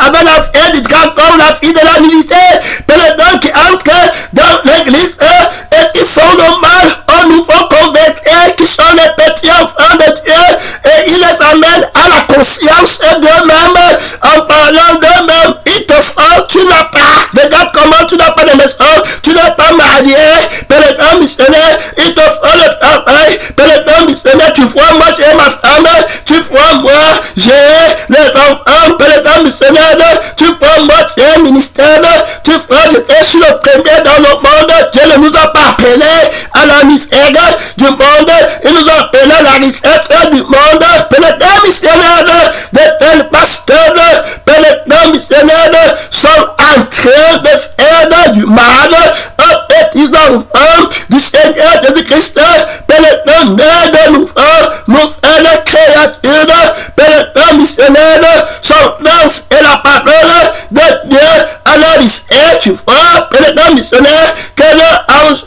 avec la fille du grand homme, la fille de la milité, Père éternel, qui entre dans l'église et qui sont nos mâles, un nouveau converti, qui sont les petits enfants de Dieu, et il les amène à la conscience d'eux-mêmes, en parlant d'eux-mêmes. Il te fera, tu n'as pas, regarde comment tu n'as pas de maison, tu n'es pas marié, Père éternel missionnaire, il te fera le travail, Père éternel missionnaire, tu vois, moi j'ai ma femme, tu vois, moi j'ai les enfants, Père éternel missionnaire, tu vois, moi j'ai un ministère, tu vois, je suis le premier dans le monde, Dieu ne nous a pas appelés à la misère du monde, il nous a appelés à la richesse du monde, Père éternel missionnaire, de tels pasteurs, Père éternel missionnaire, sont en train de faire du mal aux petits enfants du Seigneur Jésus-Christ, Père éternel, de nous faire les créatures, Père éternel missionnaire, son lance et la parole de Dieu à la richesse, tu vois, Père éternel missionnaire, que l'ange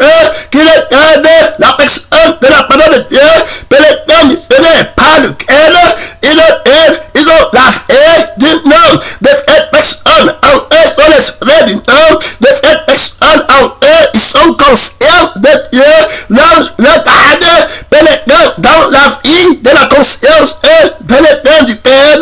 qui regarde la personne de la parole de Dieu, Père éternel missionnaire, par lequel ils ont la fait du nom de cette personne, en eux sont l'esprit du nom de cette personne, en eux ils sont conscients de Dieu, l'ange le garde, Père éternel, dans la vie de la conscience, Père éternel du Père,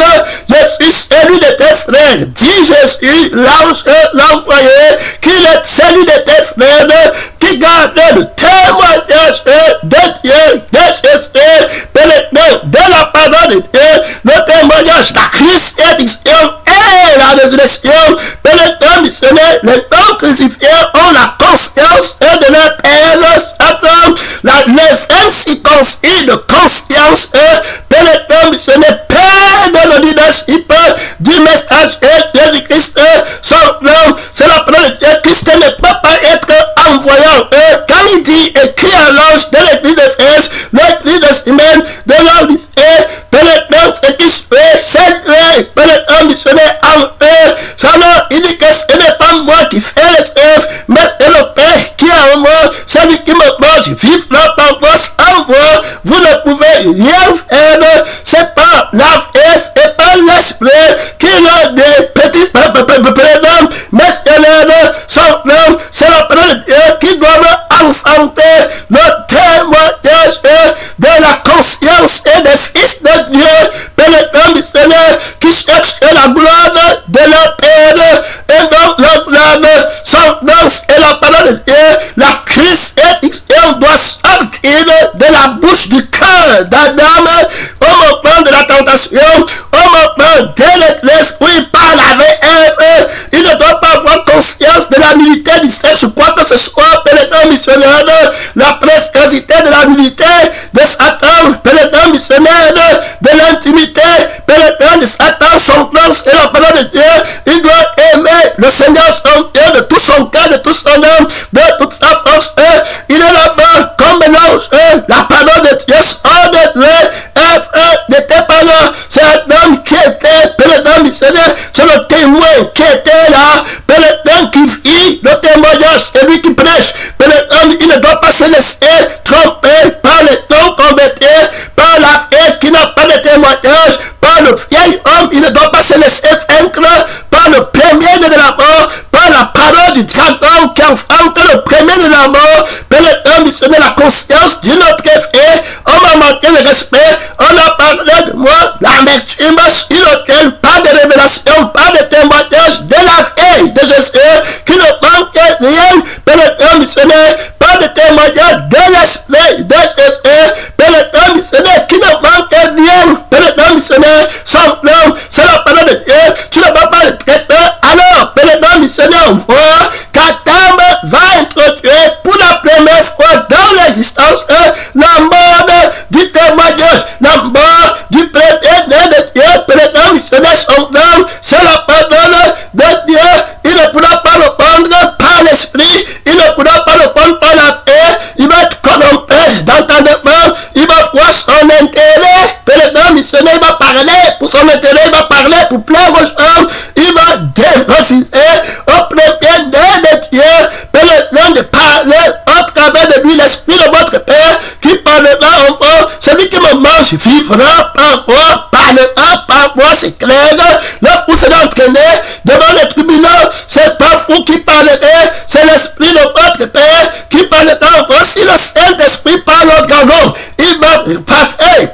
je suis celui de tes frères, dis Jésus, l'ange l'envoyé, qu'il est celui de tes frères, qui garde le témoignage de Dieu, de Jésus, Père éternel, de la parole de Dieu, le témoignage de la crucifixion et la résurrection, Père éternel missionnaire, les non crucifiés ont la conscience de leur Père Satan, les incirconcis de conscience, Père éternel missionnaire, Père de le leadership du message de Jésus-Christ, son nom, c'est la parole de Dieu. Christ ne peut pas être envoyé en eux, quand il dit écrit à l'ange de l'église d'Éphèse, l'église de Simone, de l'Odyssée, Père éternel, ce qui se fait, c'est lui, Père éternel missionnaire en eux. Alors il dit que ce n'est pas moi qui fais les œuvres, mais c'est le Père qui est en moi, celui qui me mange, vivra par moi, sans moi, vous ne pouvez rien faire, c'est pas la fesse, c'est pas l'esprit qui l'a des petits prénoms, mais son nom, c'est la parole de Dieu qui doit enfanter le témoignage de la conscience et des fils de Dieu, Père éternel missionnaire, qui cherche la gloire de leur Père, et donc la gloire, son nom, et la parole de Dieu, la crucifixion doit sortir de la bouche du cœur d'Adam au moment de la tentation, au moment de l'église où il parle avec Ève. Il ne doit pas avoir conscience de la nullité du sexe ou quoi que ce soit, Père éternel missionnaire, la préciosité de la nullité de Satan, Père éternel missionnaire, de l'intimité, Père éternel de Satan, son nom et la parole de Dieu. Il doit aimer le Seigneur son Dieu de tout son cœur, de tout son âme, de toute sa force. Il est là-bas comme l'ange, la parole de Dieu sort de lui. Ève n'était pas là, c'est Adam qui était, Père éternel missionnaire, c'est le témoin qui était là, Père éternel qui vit le témoignage, c'est lui qui prêche, Père éternel, il ne doit pas se laisser tromper par les non convertis, par la fille qui n'a pas de témoignage, par le vieil homme, il ne doit pas se laisser vaincre par le premier de la mort, par la parole du dragon qui enfante le premier de la mort. Père éternel missionnaire, la conscience d'une autre fille, on m'a manqué de respect, on a parlé de moi, l'amertume sur lequel pas de révélation, pas de témoignage de la veille de Jésus, qui ne manque rien, Père éternel missionnaire, pas de témoignage de l'esprit de Jésus, Père éternel missionnaire, qui ne manque rien, Père éternel missionnaire, son nom, c'est la parole de Dieu, tu ne vas pas le traiter, alors, Père éternel missionnaire, on voit qu'Adam va introduire pour la première fois dans l'existence la mort du témoignage, la mort du premier-né de Dieu, Père éternel missionnaire, son nom, c'est la parole de Dieu, il ne pourra pas le prendre par l'esprit, il ne pourra pas le prendre par la paix, il va être corrompu d'entendement, il va voir son intérêt, Père éternel missionnaire, il va parler pour son intérêt, il va parler pour plaire aux gens, il va refuser au premier-né de Dieu, Père éternel, de parler au travers de lui, l'esprit de votre Père, qui parlera en moi, celui qui me mange vivra par moi, parlera par ta voix, c'est clair. Lorsqu'on s'est entraîné devant les tribunaux, c'est pas vous qui parlerez, c'est l'Esprit de votre Père qui parlera. Voici le Saint-Esprit parle au dragon. Il va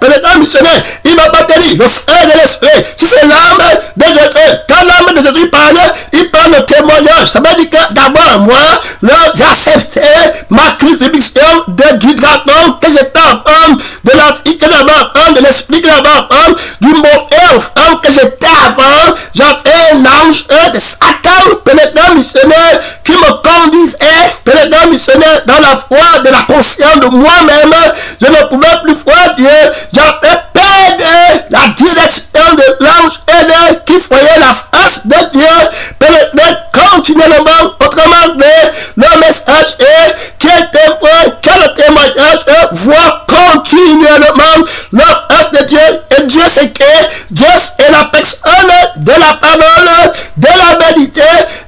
pénétrer missionnaire. Il va pas te dire le frère de l'Esprit. Si c'est l'âme de Jésus, quand l'âme de Jésus parle, il parle le témoignage. Ça veut dire que d'abord, moi, là, j'ai accepté ma crucifixion du dragon que j'étais enfant, de la vie que j'avais enfant, de l'esprit que j'avais enfant, du mauvais enfant que j'étais avant. J'avais un ange de Satan, pénétrant missionnaire, qui me conduisait, pénétrant missionnaire, dans la foi de la conscience de moi-même. Je ne pouvais plus voir Dieu. J'avais peur la direction de l'ange aidé qui voyait la face de Dieu, pénétrer continuellement. Autrement dit, le message est qui est témoin, qui a le témoignage, voit continuellement la face de Dieu. Et Dieu c'est que Dieu est la personne de la parole, de la vérité.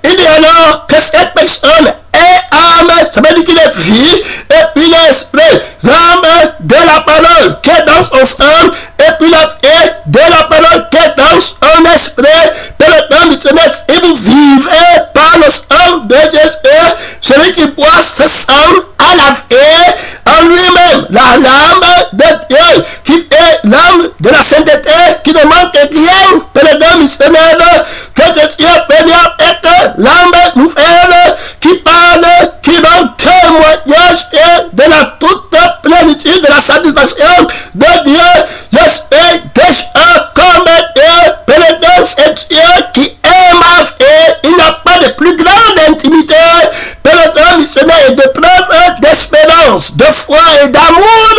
Il dit alors que cette personne est âme, ça veut dire qu'il est vie, et puis l'esprit, l'âme de la parole qui est dans son sang, et puis la vie de la parole qui est dans son esprit. Pénétrant missionnaire, et vous vivez par le sang de Jésus. Celui qui boit ce sang à la vie en lui-même, la lame de Dieu, qui est l'âme de la sainteté, qui ne manque rien. Pénétrant missionnaire, que Jésus est venu avec l'âme nouvelle, qui parle, qui donne témoignage de la toute plénitude de la satisfaction de Dieu. J'espère déjà comme Dieu, pénétrant c'est Dieu qui est ma vie. Il n'y a pas de plus grande intimité, pénétrant missionnaire, de preuve d'espérance, de foi et d'amour,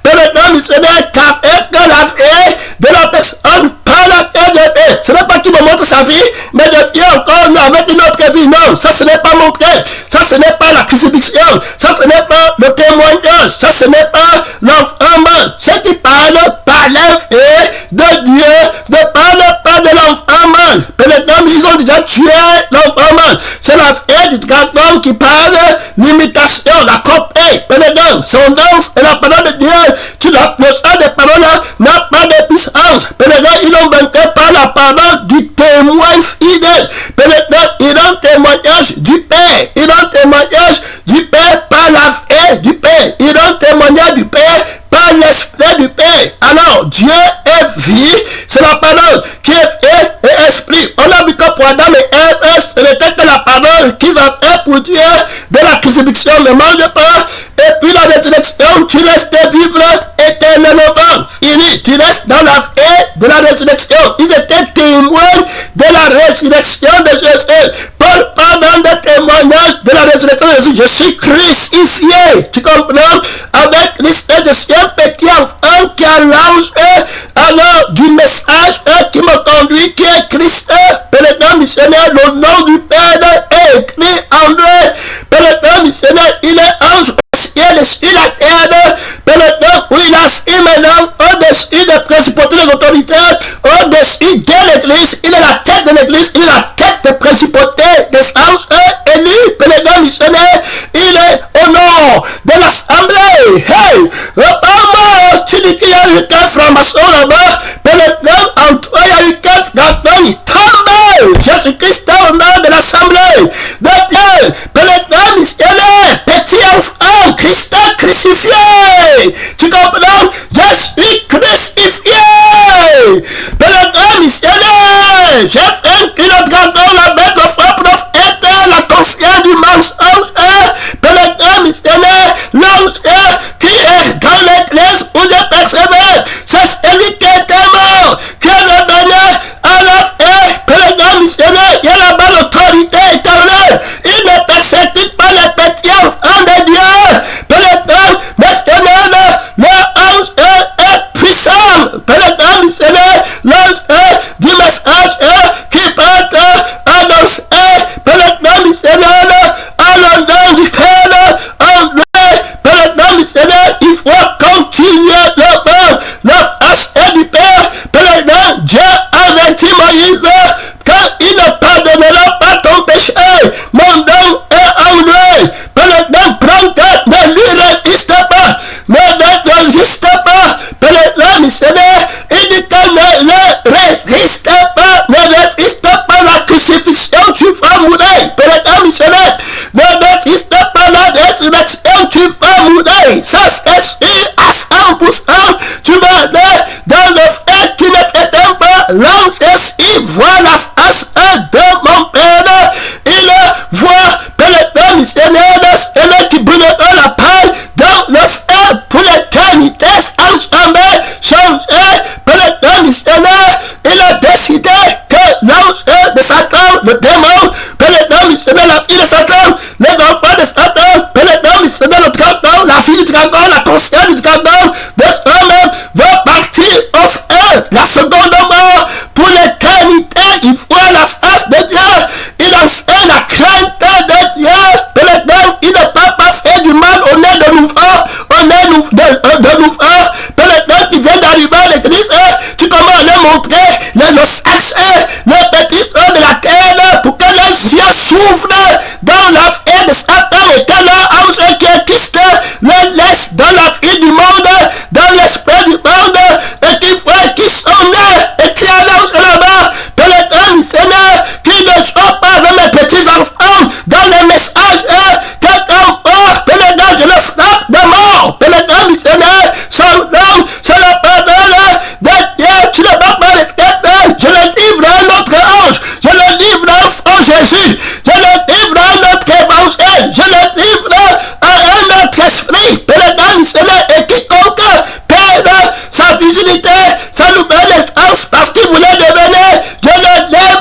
pénétrant missionnaire, qu'avec la vie de la personne par laquelle je fais. Ce n'est pas qui me montre sa vie, mais je viens encore avec une autre vie. Non, ça ce n'est pas montré, ça ce n'est pas la crucifixion, ça ce n'est pas le témoignage, ça ce n'est pas l'enfant. Ce qui parle par la vie de Dieu ne parle pas de l'enfant mal. Pénétrant, ils ont déjà tué l'enfant mal. C'est la vie du dragon qui parle, l'imitation, la copie. Pénétrant, son danse et la parole de Dieu. Le sang des paroles n'a pas de puissance. Pénétrant, ils ont vaincu par la parole du témoin fidèle. Pénétrant, ils ont témoignage du Père. Ils ont témoignage du Père par la vie du Père. Ils ont témoignage du Père par l'esprit du Père. Alors, Dieu est vie. C'est la parole qui est vie et esprit. On a vu que pour Adam et Ève, ce n'était que la parole qu'ils ont fait pour Dieu. De la crucifixion, ne mange pas. Et puis la résurrection, tu restes vivre éternellement. Fini, tu restes dans la vie de la résurrection. Ils étaient témoins de la résurrection de Jésus. Paul parle dans des témoignages de la résurrection de Jésus. Je suis crucifié. Tu comprends? Avec Christ, je suis un petit enfant qui a l'ange alors du message qui me conduit, qui est Christ. Pénétrant missionnaire, le nom du Père est écrit en lui. Pénétrant missionnaire, il est ange au-dessus la terre. Pénétrant, où il a assis maintenant au-dessus des principautés, des autorités, au-dessus de l'église. Il est la tête de l'église, il est la tête des principautés, des anges. Et lui, pénétrant missionnaire, il est au nord de l'assemblée. Hey, repars-moi, tu dis qu'il y a eu 4 francs-maçons là-bas. Pénétrant, en toi, il y a eu 4 grands, il tremble. Jésus-Christ est au nord de l'assemblée de Dieu. Pénétrant missionnaire, petit enfant, Christ est crucifié. Tu comprends? Je suis crucifié. Pénétrant missionnaire, j'ai fait que le dragon avec le faux prophète, la conscience du mensonge. Pénétrant missionnaire, l'ange qui est dans l'église pour les persévérer. C'est celui qui était mort, qui est revenu à la vie. Pénétrant missionnaire, il y a là-bas l'autorité éternelle. Il ne persécute pas les petits enfants de Dieu. Pénétrant missionnaire, l'ange est puissant. Pénétrant missionnaire, l'ange du message qui peut être voit la face de mon Père. Il voit, Père éternel, missionnaire, qui brûlera la paille dans le feu pour l'éternité sans jamais changer. Père éternel, missionnaire, il a décidé que l'ange de Satan, le démon, Père éternel, missionnaire, la fille de Satan, les enfants de Satan, Père éternel, missionnaire, le dragon, la fille du dragon, la conscience du dragon, de eux-mêmes vont partir au feu, la seconde mort, pour l'éternité. Il voit la face de Dieu, il enseigne la crainte de Dieu. Père éternel, il ne peut pas faire du mal au nez de nouveau, au nez de nouveau. Père éternel, qui vient d'arriver à l'église, tu commences à leur montrer le succès, les petits feux de la terre, pour que les yeux s'ouvrent dans la vie de Satan et que leur ange qui est Christ les laisse dans la vie du monde, dans l'esprit du monde, et qui voient qui sont nés, et qui a l'ange là-bas, Père éternel, Seigneur, qui ne sont pas avec mes petits enfants dans les messages, quelqu'un part, Père éternel, je le frappe de mort, Père éternel, Seigneur, son nom, c'est la parole de Dieu, tu ne vas pas le traiter, je le livre à un autre ange, je le livre à enfant Jésus, je le livre à un autre évangile, je le livre à un autre esprit, Père éternel, Seigneur, et quiconque perd sa virginité, sa nouvelle naissance, parce qu'il voulait devenir, je le lève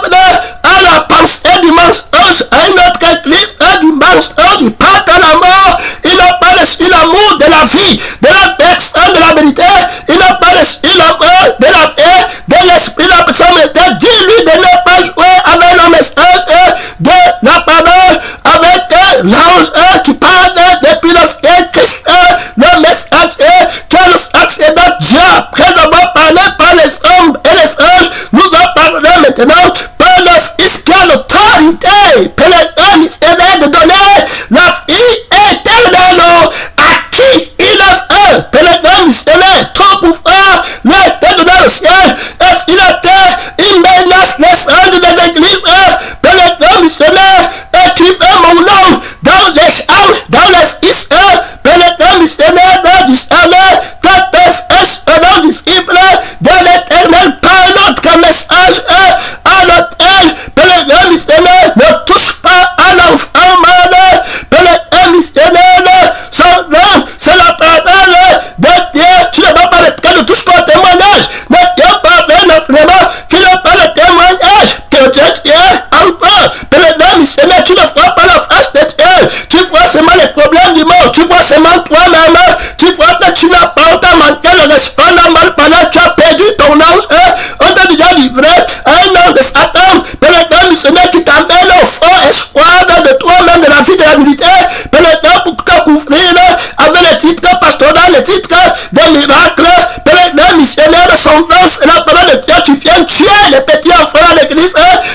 à la pensée du mensonge, à une autre église du mensonge, il part dans la mort, il n'a pas reçu l'amour de la vie, de la personne, de la vérité, il n'a pas reçu l'amour de la vie, de l'esprit, la personne, dis-lui de ne pas jouer avec le message de la parole, avec l'ange qui parle depuis l'ancien Christ, le message qui est le sacerdoce Dieu, après avoir parlé par les hommes et les anges, nous en parlerons maintenant par le Fils qui a l'autorité, Père éternel, missionnaire, de donner la vie éternelle à qui il veut. Père éternel, missionnaire, tout pouvoir, l'été de dans le ciel, est-ce qu'il était, il menace les anges des églises, Père éternel, missionnaire, écrivez mon nom dans les chambres, dans les fils, Père éternel, missionnaire, du salut, que tes frères seront disciples de l'éternel par notre message à l'autel. Père éternel, missionnaire, ne touche pas à l'enfant malade. Père éternel, missionnaire, son nom, c'est la parole de Dieu. Tu ne vas pas le traiter, ne touche pas au témoignage. Ne viens pas vers l'enseignement qui n'est pas le témoignage que Dieu est en toi. Père éternel, missionnaire, tu ne vois pas la face de Dieu. Tu vois seulement les problèmes du monde. Tu vois seulement toi-même. Tu vois que tu n'as pas autant manqué le respect normal pendant que tu as perdu ton ange. On t'a déjà livré à un ange de Satan. Père éternel, missionnaire, qui t'amène au faux espoir de toi-même, de la vie de la vérité. Père éternel, pour te couvrir avec les titres pastoraux, les titres des miracles. Père éternel, missionnaire de son nom, c'est la parole de Dieu. Tu viens tuer les petits enfants à l'église.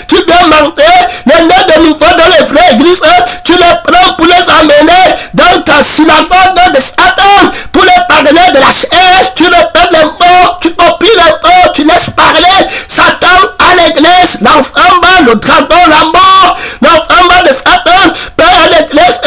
Tu viens monter les nés de nouveau dans les vraies églises. Tu les prends pour les amener dans ta synagogue de Satan, pour les parler de la chair. Tu répètes les mots, tu copies les mots, tu laisses parler Satan à l'église. L'enfant bas, le dragon, la mort, l'enfant bas de Satan, père à l'église,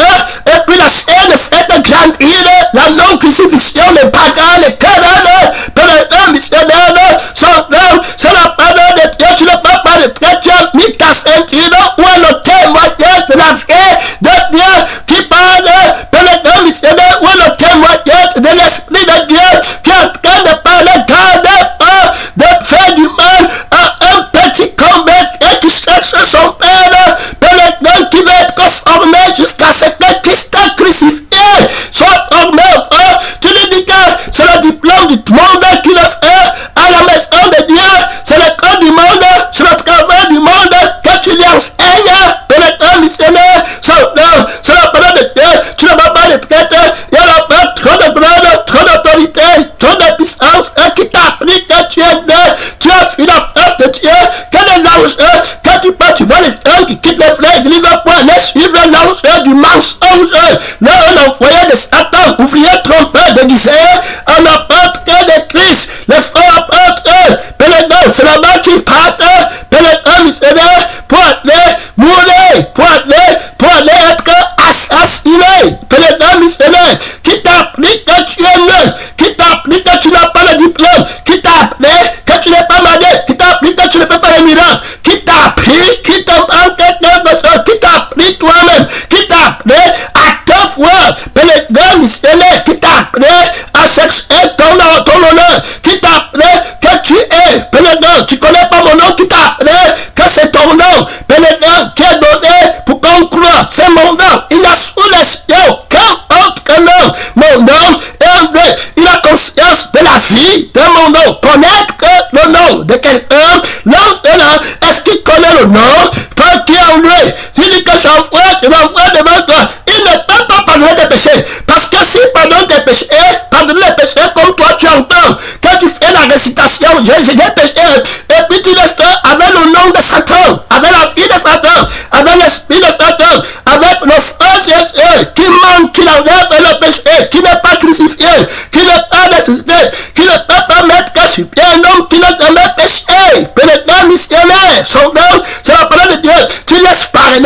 et puis la chair ne fait que grandir, la non-crucifixion, les bagarres, les querelles, père éternel, missionnaire, son nom, c'est la parole de Dieu. Tu ne peux pas le traiter, tu as mis ta ceinture, où est le témoignage de la vie de Dieu qui parle, père éternel, missionnaire, où est le témoignage de l'esprit de Dieu qui est en train de parler, garde-feu, de faire du mal à un petit combattant qui cherche son père, père éternel, qui va être formé jusqu'à ce que Christ crucifié soit formé. Tu lui dis que c'est le diplôme du monde qu'il a fait à la maison de Dieu, c'est le corps du monde, c'est le travail du monde que tu lui enseignes, père éternel, missionnaire, c'est la parole de Dieu. Tu ne vas pas le traiter, il y a là-bas trop de grade, trop d'autorité, trop de puissance qui t'a appris que tu es né, tu as fui la face de Dieu. Quel est l'enjeu que tu vois les gens qui quittent les vraies églises pour aller suivre l'enjeu du mensonge, l'envoyé de Satan, ouvrier trompeur déguisé en apôtre de Christ, les faux apôtres, père éternel, c'est là-bas qu'ils partent, père éternel, missionnaire, pour aller mourir, pour aller être assassiné, père éternel, missionnaire, qui t'a appris que tu es né, qui t'a appris que tu n'as pas le diplôme, qui t'a appris que tu n'es pas marié, qui t'a appris que tu ne fais pas les miracles, missionnaire qui t'a appelé à chercher ton honneur, qui t'a appelé que tu es, Père, tu connais pas mon nom, qui t'a appelé que c'est ton nom, Père, qui est donné pour qu'on croit, c'est mon nom. Il y a sous les cieux aucun autre nom. Mon nom est en lui. Il a conscience de la vie de mon nom. Connaître le nom de quelqu'un, l'homme est là. Est-ce qu'il connaît le nom qui est en lui? Il dit que je l'envoie devant toi. Il ne peut pas pardonner tes péchés. Parce que s'il pardonne tes péchés, pardonne les péchés comme toi tu entends. Quand tu fais la récitation, j'ai des péchés. Et puis tu laisses avec le nom de Satan, avec la vie de Satan, avec l'esprit de Satan, avec le frère Jésus qui manque, qui enlève le péché, qui n'est pas crucifié, qui n'est pas ressuscité, qui ne peut pas mettre sur pied un homme qui n'a jamais péché. Pénétrant missionnaire, son nom, c'est la parole de Dieu. Tu laisses parler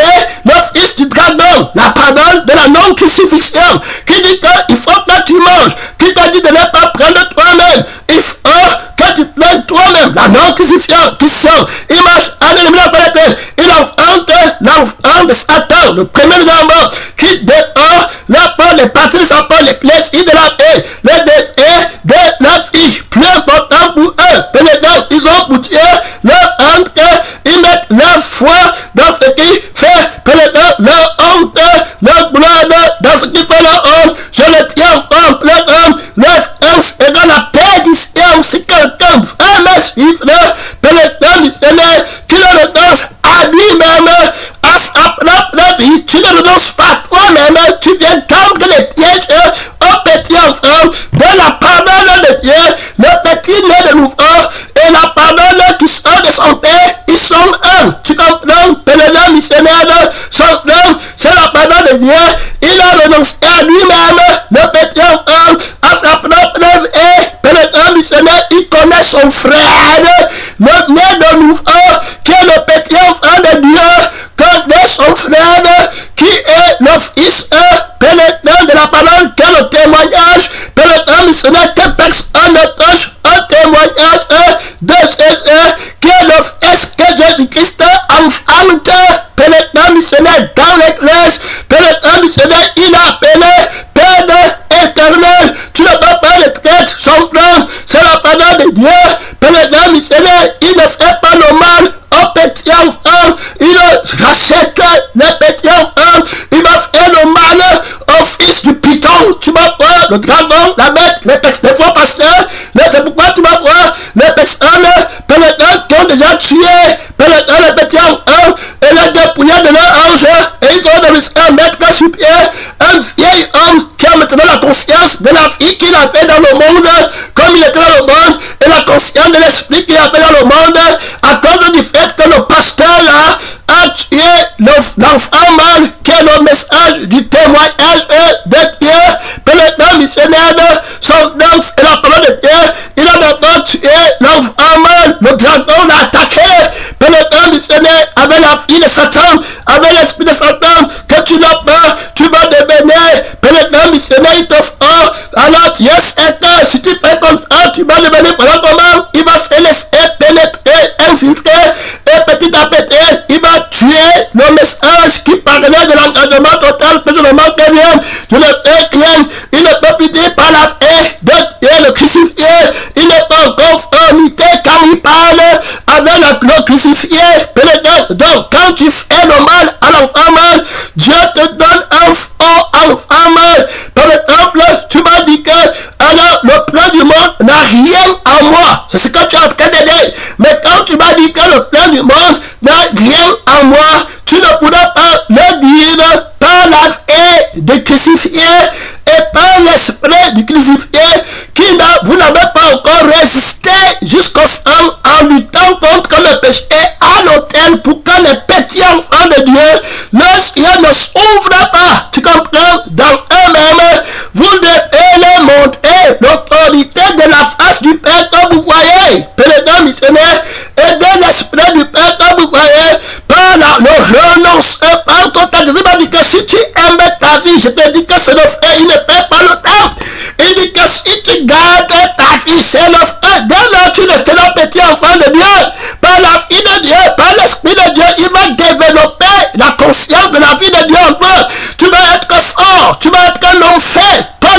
le fils du dragon, la parole de la non-crucifixion, qui dit qu'il faut que tu manges, qui te dit de ne pas prendre toi-même. Il faut que tu prennes toi-même la non-crucifixion. Il mange un élément de la terre. Il enfante l'enfant de Satan, le premier de la mort, qui défend la part des parties de sa part, les plaisirs de la vie, les désirs de la vie. Plus important pour eux, pénétrant, ils ont pour Dieu leur honte, ils mettent leur foi dans ce qui fait pénétrant leur honte, leur gloire dans ce qui fait leur honte. Je le tiens en plein homme, leur France et dans la perdition. Si quelqu'un veut me suivre, pénétrant missionnaire, qui le renonce à lui-même, à sa propre vie, tu ne renonces pas toi-même, tu viens tendre les pièges au petit enfant de la parole de Dieu, le petit né de nouveau, et la parole qui sort de son père, ils sont un. Tu comprends, pénétrant missionnaire, son nom, c'est la parole de Dieu. Il a renoncé à lui-même, le petit enfant, à sa propre vie. Pénétrant missionnaire, il connaît son frère, le né de nouveau, qui est le petit enfant de Dieu, connaît son frère, qui est le fils pénétrant de la parole, qui est le témoignage. Pénétrant missionnaire, que personne ne touche un témoignage de Jésus, qui est le fils que Jésus-Christ enfante. Pénétrant missionnaire dans l'église, pénétrant missionnaire, il a appelé Père éternel. Tu ne peux pas le traiter son nom, c'est la parole de Dieu. Pénétrant missionnaire, il ne fait pas le mal au petit enfant, il rachète le petit enfant, il va faire le mal au fils du python. Tu vas voir le dragon, la bête, les personnes, des faux pasteurs, c'est pourquoi tu vas voir les personnes pénétrant qui ont déjà tué, pénétrant le petit enfant, et les dépouillés de leur ange, et ils ont réussi à mettre sur pied un vieil homme qui a maintenant la conscience de la vie qu'il a fait dans le monde, comme il était dans le monde, et la conscience de l'esprit qu'il a fait dans le monde, à cause du fait que le pasteur là a tué l'enfant mâle, qui est le message du témoignage de Dieu. Pénétrant missionnaire, son nom c'est la parole de Dieu. Il a d'abord tué l'enfant mâle, le dragon l'a attaqué. Pénétrant missionnaire, avec la fille de Satan, avec l'esprit de Satan, que tu n'as pas, tu vas devenir. Pénétrant missionnaire, il te fera. Alors tu es certain, si tu fais comme ça, tu vas devenir. Voilà comment il va se laisser pénétrer, infiltrer, et petit à petit, il va tuer le message qui parlait de l'engagement total, que je ne manque rien, je ne fais rien. Il ne peut plus dire par la fait de Dieu le crucifié, il n'est pas en conformité quand il parle avec le crucifié. Donc quand tu fais le mal à l'enfant mâle, Dieu te donne un faux enfant mâle. Par exemple, tu m'as dit que alors le plan du monde n'a rien en moi. C'est ce que tu es en train de dire. Mais quand tu m'as dit que le plan du monde n'a rien en moi, tu ne pourras pas le dire par la vie de crucifié et par l'esprit du crucifié qui vous n'avez pas encore résisté jusqu'au sang en luttant contre le péché à l'autel pour que les petits enfants de Dieu, leurs yeux ne s'ouvrent pas. Tu comprends? Dans eux-mêmes, vous devez les montrer l'autorité de la face du Père que vous voyez. Pénétrant missionnaire, et de l'esprit du Père que vous voyez par le renoncement total. Je m'a dit que si tu aimes ta vie, je te dis que c'est le frère, il ne perd pas le temps. Il dit que si tu gardes ta vie, c'est le frère. Dès lors tu resteras petit enfant de Dieu. Par la vie de Dieu, par l'esprit de Dieu, il va développer la conscience de la vie de Dieu en toi. Tu vas être fort, tu vas être un homme saint. Ton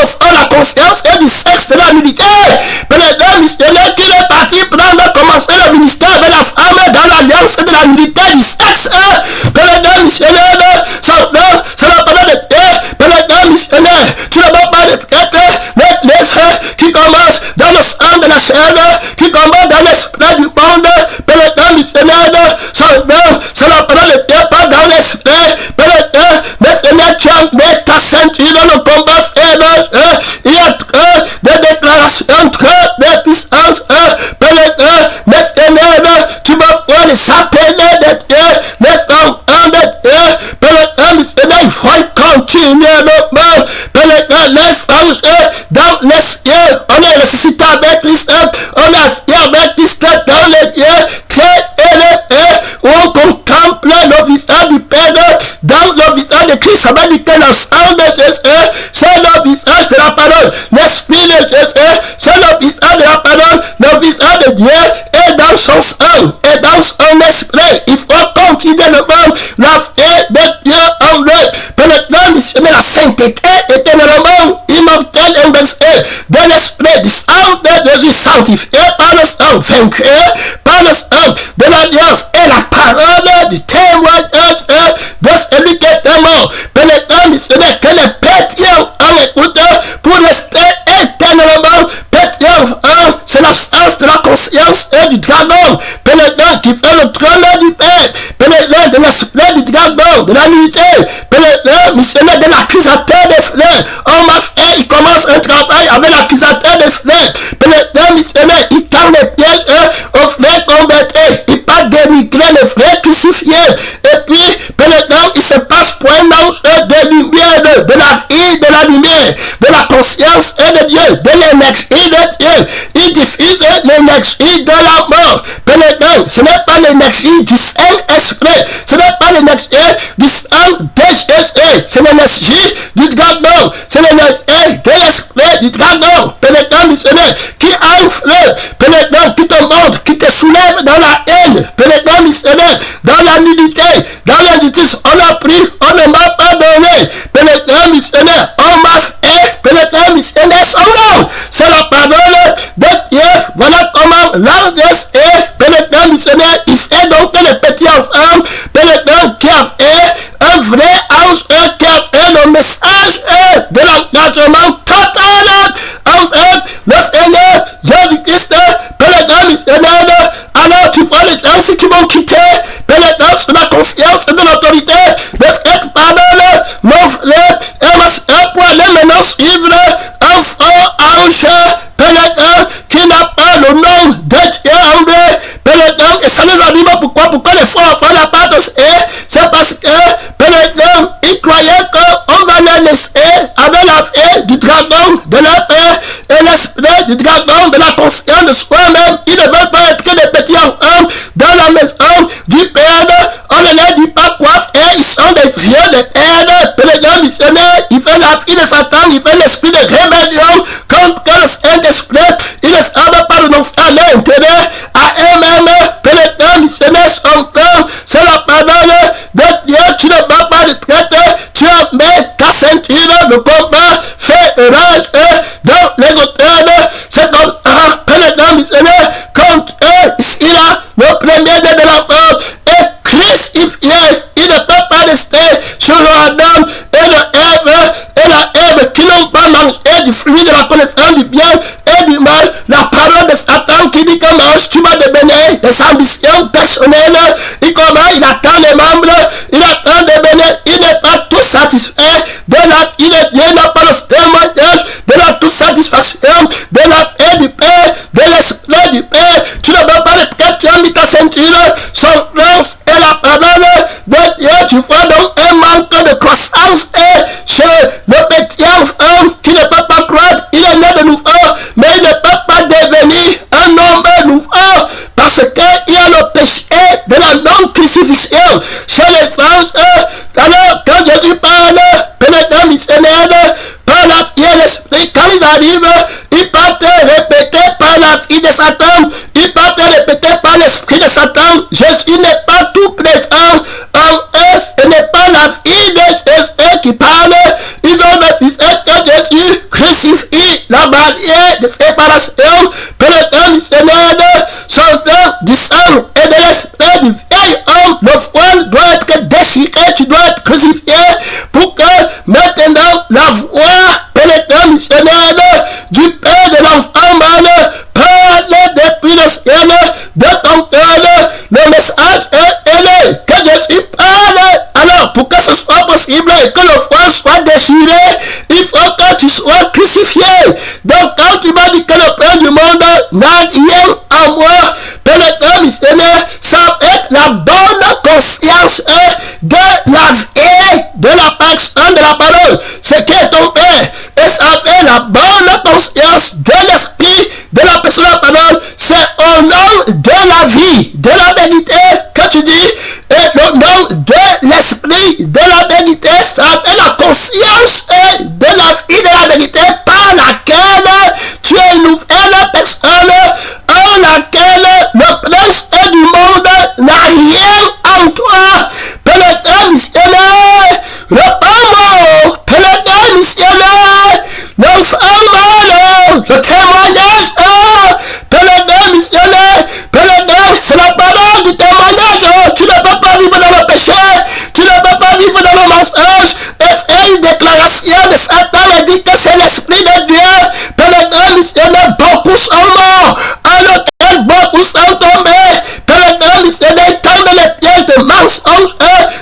enfant la conscience et du sexe de la nudité. Pénétrant missionnaire qu'il est parti prendre, commencer le ministère avec la femme dans l'alliance de la nudité du sexe. Pénétrant missionnaire, ça n'a pas de terre. Pénétrant missionnaire, tu n'as pas de traiter l'église qui commence dans le sang de la chair, qui commence dans l'esprit du monde. Pénétrant missionnaire, ça n'a pas de terre, pas dans l'esprit. Pénétrant missionnaire, tu as mis ta ceinture dans le combat, frère. Il y a des déclarations, des puissances. Pénétrant missionnaire, tu vas voir les appelés de Dieu, les enfants de Dieu. Pénétrant missionnaire, il faut continuer le monde. Pénétrant les anges dans les cieux. On est ressuscité avec Christ, on a assis avec Christ dans les cieux. C'est élevé, on contemple le visage du Père dans le visage de Christ, avec lequel le sang de Jésus, c'est le visage de la parole, l'esprit de Jésus, c'est le visage de la parole, le visage de Dieu est dans son sang et dans son esprit. Il faut continuer le monde, la vie de Dieu en lui. Pénétrant missionnaire, la sainteté éternellement immortelle et invincible de l'esprit du sang de Jésus, sanctifié par le sang, vaincu par le sang de l'alliance et la parole du témoignage de celui qui est mort. Pénétrant missionnaire, que les pétillants en écoute pour rester éternellement pétillants. C'est la sens de la conscience et du dragon. Pénétrant qui fait le trône du Père. Pénétrant de l'esprit du dragon, de la nullité. Pénétrant missionnaire de l'accusateur des frères. Oh ma frère, il commence un travail avec l'accusateur des frères. Pénétrant missionnaire, il tend les pièges aux frères convertis. Il part dénigrer les frères crucifiés. Et puis, pénétrant, il se passe pour un ange de lumière, de la vie, de la lumière, de la conscience et de Dieu, de l'énergie de Dieu. Il diffuse l'énergie de la mort. Pénétrant, ce n'est pas l'énergie du Saint-Esprit, ce n'est pas l'énergie du sang de Jésus, c'est l'énergie du dragon, c'est l'énergie de l'esprit du dragon. Pénétrant missionnaire qui enfle, pénétrant qui te montre, qui te soulève dans la haine. Pénétrant missionnaire dans la nudité, dans l'injustice. On a pris, on ne m'a pas donné. Pénétrant missionnaire, on m'a fait. Pénétrant missionnaire, son nom, c'est la parole de Dieu. Voilà comment l'ange est. Pénétrant missionnaire, il fait donc le petit enfant. Pénétrant qui a fait un vrai ange qui a fait le message de l'engagement total envers le Seigneur Jésus-Christ. Pénétrant missionnaire, alors tu vois les gens si tu vont quitter. Pénétrant sur la conscience de l'autorité de cette parole, mon frère et ma soeur, pour aller maintenant suivre un faux ange. Pénétrant qui n'a pas le nom de Dieu en lui. Pénétrant, et ça nous anime pourquoi les faux enfants n'ont pas de c'est parce que pénétrant, ils croyaient qu'on va les laisser avec la vie du dragon de leur père et l'esprit du dragon de la conscience de soi-même. Ils ne veulent pas être des petits enfants dans la maison du Père. On ne leur dit pas quoi faire, ils sont des vieux de terre. Pénétrant missionnaire, il fait la fille de Satan, il fait l'esprit de rébellion contre le Saint-Esprit. Ils ne savent pas renoncer à leur intérêt, à eux-mêmes. Pénétrant missionnaire, son corps, c'est la parole de Dieu. Tu ne vas pas de traite, tu as mis ta ceinture, le combat fait rage dans les hôtels. C'est comme ça, pénétrant missionnaire, contre eux, ici là, le premier de la porte est crucifié. Il ne peut pas rester sur Adam et la Ève qui n'ont pas mangé du fruit de la connaissance du bien et du mal. La parole de Satan qui dit que mange, tu vas devenir des ambitions personnelles. Il commence, il attend les membres, il attend de venir, il n'est pas tout satisfait de la vie de Dieu, il n'a pas le témoignage de la toute satisfaction de la vie du Père, de l'esprit du Père. Tu ne vas pas le traiter, tu as mis ta ceinture, son nom et la parole de Dieu. Tu vois donc un manque de croissance chez le petit enfant qui ne peut pas croître. Il est né de nouveau, mais il ne peut pas devenir un homme nouveau parce qu'il y a le péché de la non-crucifixion chez les anges. Alors, quand Jésus parle, pénétrant missionnaire, par la vie et l'esprit, quand ils arrivent, ils partent répéter par la vie de Satan, ils partent répéter par l'esprit de Satan. Jésus n'est pas tout présent en eux, ce n'est pas la vie de Jésus qui parle. Ils ont refusé que Jésus crucifie la barrière de séparation, Père éternel missionnaire, sont du sang et de l'esprit du vieil homme. Le voile doit être déchiré, tu dois être crucifié pour que maintenant la voix, Père éternel missionnaire, du Père de l'enfant mal parle depuis le ciel de ton cœur. Le message est ailé, que Jésus parle. Alors, pour que ce soit possible et que le voile soit déchiré, il faut que tu sois crucifié. Donc, quand tu m'as dit que le Père du monde n'a rien en moi, Père éternel missionnaire, ça fait la bonne conscience de la vieille, de la personne de la parole, ce qui est ton Père. Et ça fait la bonne conscience de l'esprit de la personne de la parole. C'est au nom de la vie, de la vérité que tu dis, et le nom de l'esprit de la vérité, ça fait la conscience de la vie de la vérité par laquelle tu es une nouvelle personne, en laquelle le prince du monde n'a rien en toi. Père éternel missionnaire, le pas mort, Père éternel missionnaire, l'enfant mort, le témoignage, Père éternel missionnaire, c'est la parole du témoignage. Tu ne peux pas vivre dans le péché, tu ne peux pas vivre dans le mensonge et faire une déclaration de Satan et dire que c'est l'esprit de Dieu. Père éternel missionnaire, beaucoup sont morts, en lequel beaucoup sont tombés. Père éternel missionnaire, tendre les pièges de mensonge,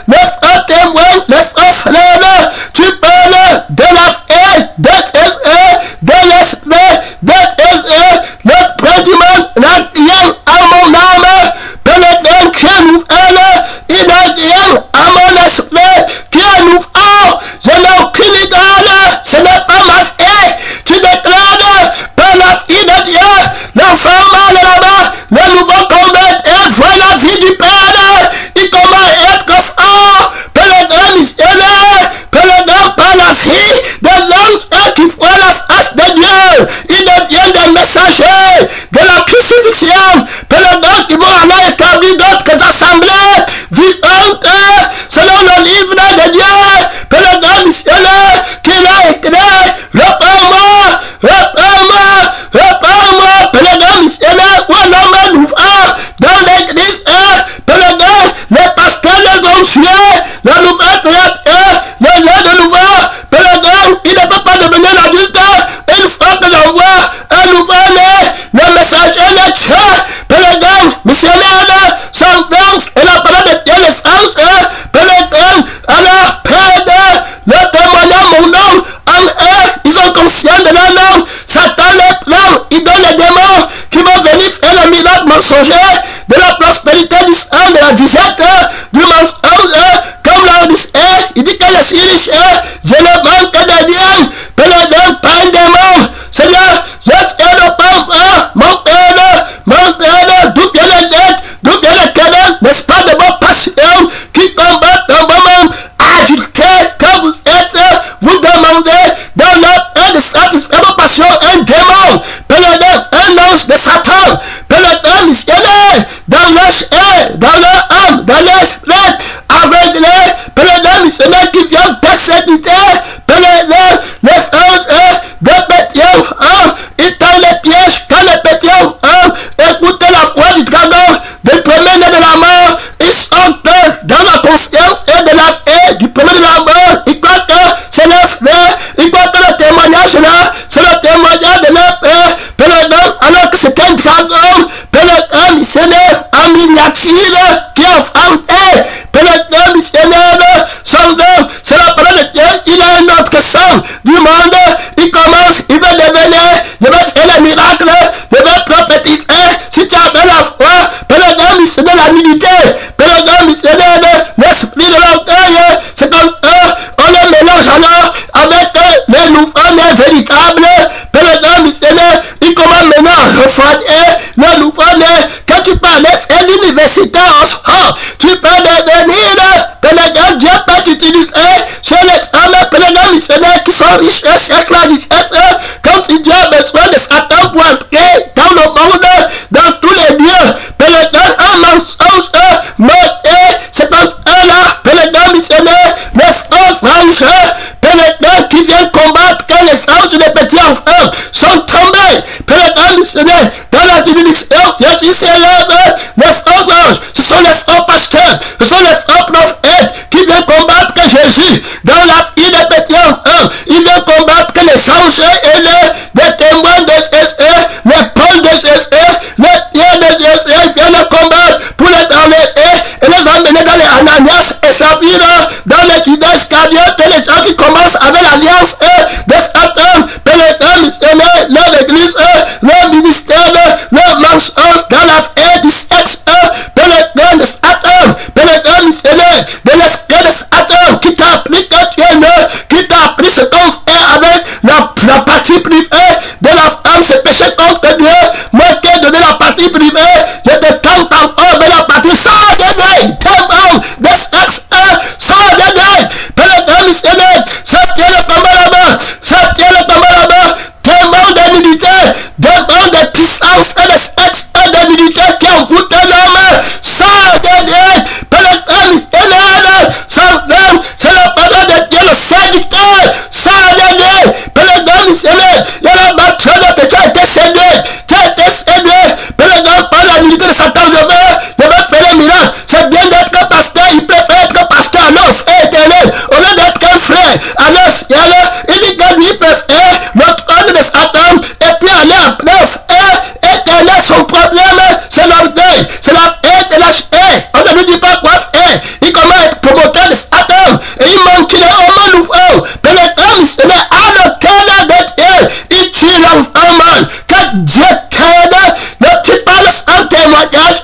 les frères témoins, les frères frères, tu parles de la vie, de Jésus, de l'esprit, de Jésus, le Père du monde n'a rien à mon âme. Père éternel, tu es nouvelle, il n'a rien à mon esprit, tu es nouveau, je n'ai aucune idole, ce n'est pas ma vie. Tu déclares par la vie de Dieu, l'enfant mal là-bas, le nouveau converti voit la vie du Père, il commence à être fort. Père éternel missionnaire, Père éternel, par la vie de l'ange qui voit la face de Dieu, il devient des messagers de la crucifixion. Père éternel, qui vont aller établir d'autres assemblées vivantes selon le livre de Dieu. Père éternel missionnaire, qu'il a écrit, repars-moi, repars-moi, repars-moi. Père éternel missionnaire, où un homme nouveau dans l'église, Père éternel, les pasteurs les ont tués, la nouvelle créature, le lait de nouveau. Père éternel, il ne peut pas devenir l'adulte une fois que j'envoie un nouveau-né, les messagers les tuent. Père éternel, missionnaire, son donc et la parole de Dieu les centre. Père éternel, alors Père, le témoignage mon nom en eux, ils sont conscients de leur nom. Satan les prend, il donne les démons qui vont venir faire les miracles mensongers de la prospérité du sang, de la disette, du mensonge, comme l'Odyssée. Il dit que je suis riche, je ne manque de rien. Père éternel, pas un démon. Seigneur, je sais le pas, mon Père, d'où vient les dettes, d'où vient les querelles, n'est-ce pas de vos passions qui combattent dans vous-même, adultère que vous êtes, vous demandez dans leur temps de satisfaire vos passions un démon, Père éternel, un ange de Satan, Père éternel missionnaire, dans leur chair, dans leur âme, dans l'esprit, aveuglé, Père éternel missionnaire qui vient persécuter, Père éternel, les anges de petits enfants, ils tendent les pièges quand les petits enfants écoutent la voix du dragon, des premiers-nés de la mort, ils sont dans la conscience et de la vie du premier de la mort, ils croient que c'est leur frère, ils croient que le témoignage là, c'est le témoignage de leur père, Père éternel, alors que c'est un dragon, Père éternel missionnaire en miniature, qui est enfanté, Père éternel missionnaire, son nom, c'est la parole de Dieu, il a un autre sang du monde, il commence, il veut devenir, il veut faire les miracles, il veut prophétiser, si tu as la foi, Père éternel missionnaire, la nudité, Père éternel missionnaire, l'esprit de l'orgueil, c'est comme ça, on les mélange alors avec les nouveau-nés véritables, Père éternel missionnaire, il commence maintenant à refroidir le nouveau-né, quand tu parles à l'université à Oxford, tu peux devenir, Père éternel, Dieu peut t'utiliser sur les hommes, Père éternel missionnaires qui sont riches, siècle la richesse, quand Dieu a besoin de Satan pour entrer dans le monde, dans tous les lieux, Père éternel, un mensonge monté, c'est comme ça là, Père missionnaire, les faux anges, Père éternel, qui viennent combattre quand les anges, les petits petits enfants sont tombés, Père éternel, Seigneur, dans la juridiction, Jésus célèbre les faux anges. Ce sont les faux pasteurs, ce sont les faux prophètes qui viennent combattre Jésus dans la vie des petits enfants. Ils viennent combattre les anges et les témoins de Jésus, les corps de Jésus, les pieds de Jésus. Ils viennent les combattre pour les enlever et les emmener dans les Ananias et Saphira, dans les Judas Iscariote, les gens qui commencent avec l'alliance de Satan. Père éternel, Seigneur, leur église, leur ministère, leur mensonge dans la vie du sexe. Père éternel, Satan, Père éternel, Seigneur, de l'esprit de Satan qui t'a appris que tu es né, qui t'a appris ce qu'on fait avec la partie privée de la femme, c'est péché contre Dieu. Moi qui ai donné la partie privée, je te tente encore de la partie sans dédain, démon de sexe, sans dédain. Père éternel, Seigneur, ça tient le combat là-bas, ça tient le combat là-bas. Démon de nudité, démon de puissance et de sexe et de nudité qui envoûte l'homme, sans dédain. Père éternel, Seigneur, sans blâme, c'est la parole de Dieu, le séducteur, sans dédain. Père éternel, Seigneur, il y a la bataille de tu as été séduit, tu as été séduit. Père éternel, par la nudité de Satan, je vais faire un miracle. C'est bien d'être pasteur, il préfère être pasteur à l'offre éternel, au lieu d'être un frère. Alors, il dit que lui préfère notre trône de Satan et puis aller à l'offre éternel. Son problème, c'est l'orgueil, c'est la haine et la haine. On ne lui dit pas quoi faire. Il commence à être promoteur de Satan et il manque qu'il est homme nouveau. Père éternel, ce n'est à l'autel de Dieu. Il tue l'enfant mal. Que Dieu t'aide. Ne tu parles sans témoignage.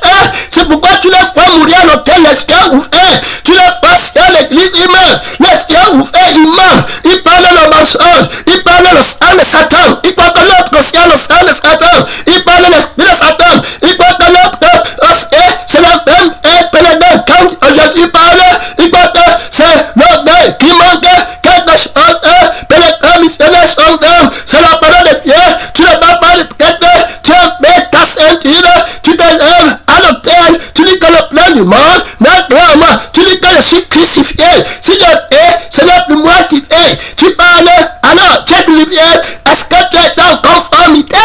C'est pourquoi tu les vois mourir à l'autel, les cieux ouverts. Tu les vois sur l'église, ils meurent. Les cieux ouverts, ils meurent. Ils parlent le mensonge. Ils parlent le sang de Satan. Ils croient que l'autre aussi a le sang de Satan. Ils parlent l'esprit de Satan. Ils croient que l'autre aussi, c'est la même pénétrante. Quand Jésus parle, ils croient que c'est l'orgueil qui manque quelque chose. Pénétrant, missionnaire, son âme. C'est la parole de Dieu. Tu ne vas pas de traiter. Tu mets ta ceinture. Tu t'élèves à l'autel. Tu dis que le plein du monde. Maintenant, tu dis que je suis crucifié. Si je fais, ce n'est plus moi qui fais. Tu parles, alors tu es glorifié. Est-ce que tu es en conformité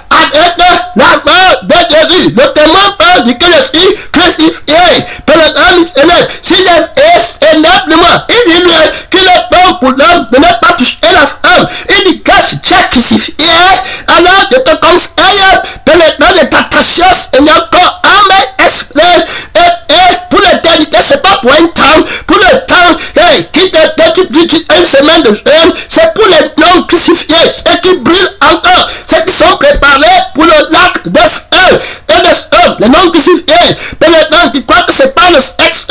avec la mort de Jésus? Le témoin parle dit que je suis crucifié. Père éternel, Seigneur, si je fais, et simplement, il dit lui qu'il est bon pour l'homme de ne pas toucher la femme. Il dit que si tu es crucifié, alors je te conseille, Père éternel, de t'attacher au Seigneur corps, âme et esprit. Et pour l'éternité, c'est pas pour un temps, pour le temps qui te une semaine de jeûne, c'est pour les non crucifiés, ceux qui brûlent encore, ceux qui sont préparés pour le lac de feu et de sauve, les non crucifiés. Père éternel, qui croient que c'est pas le sexe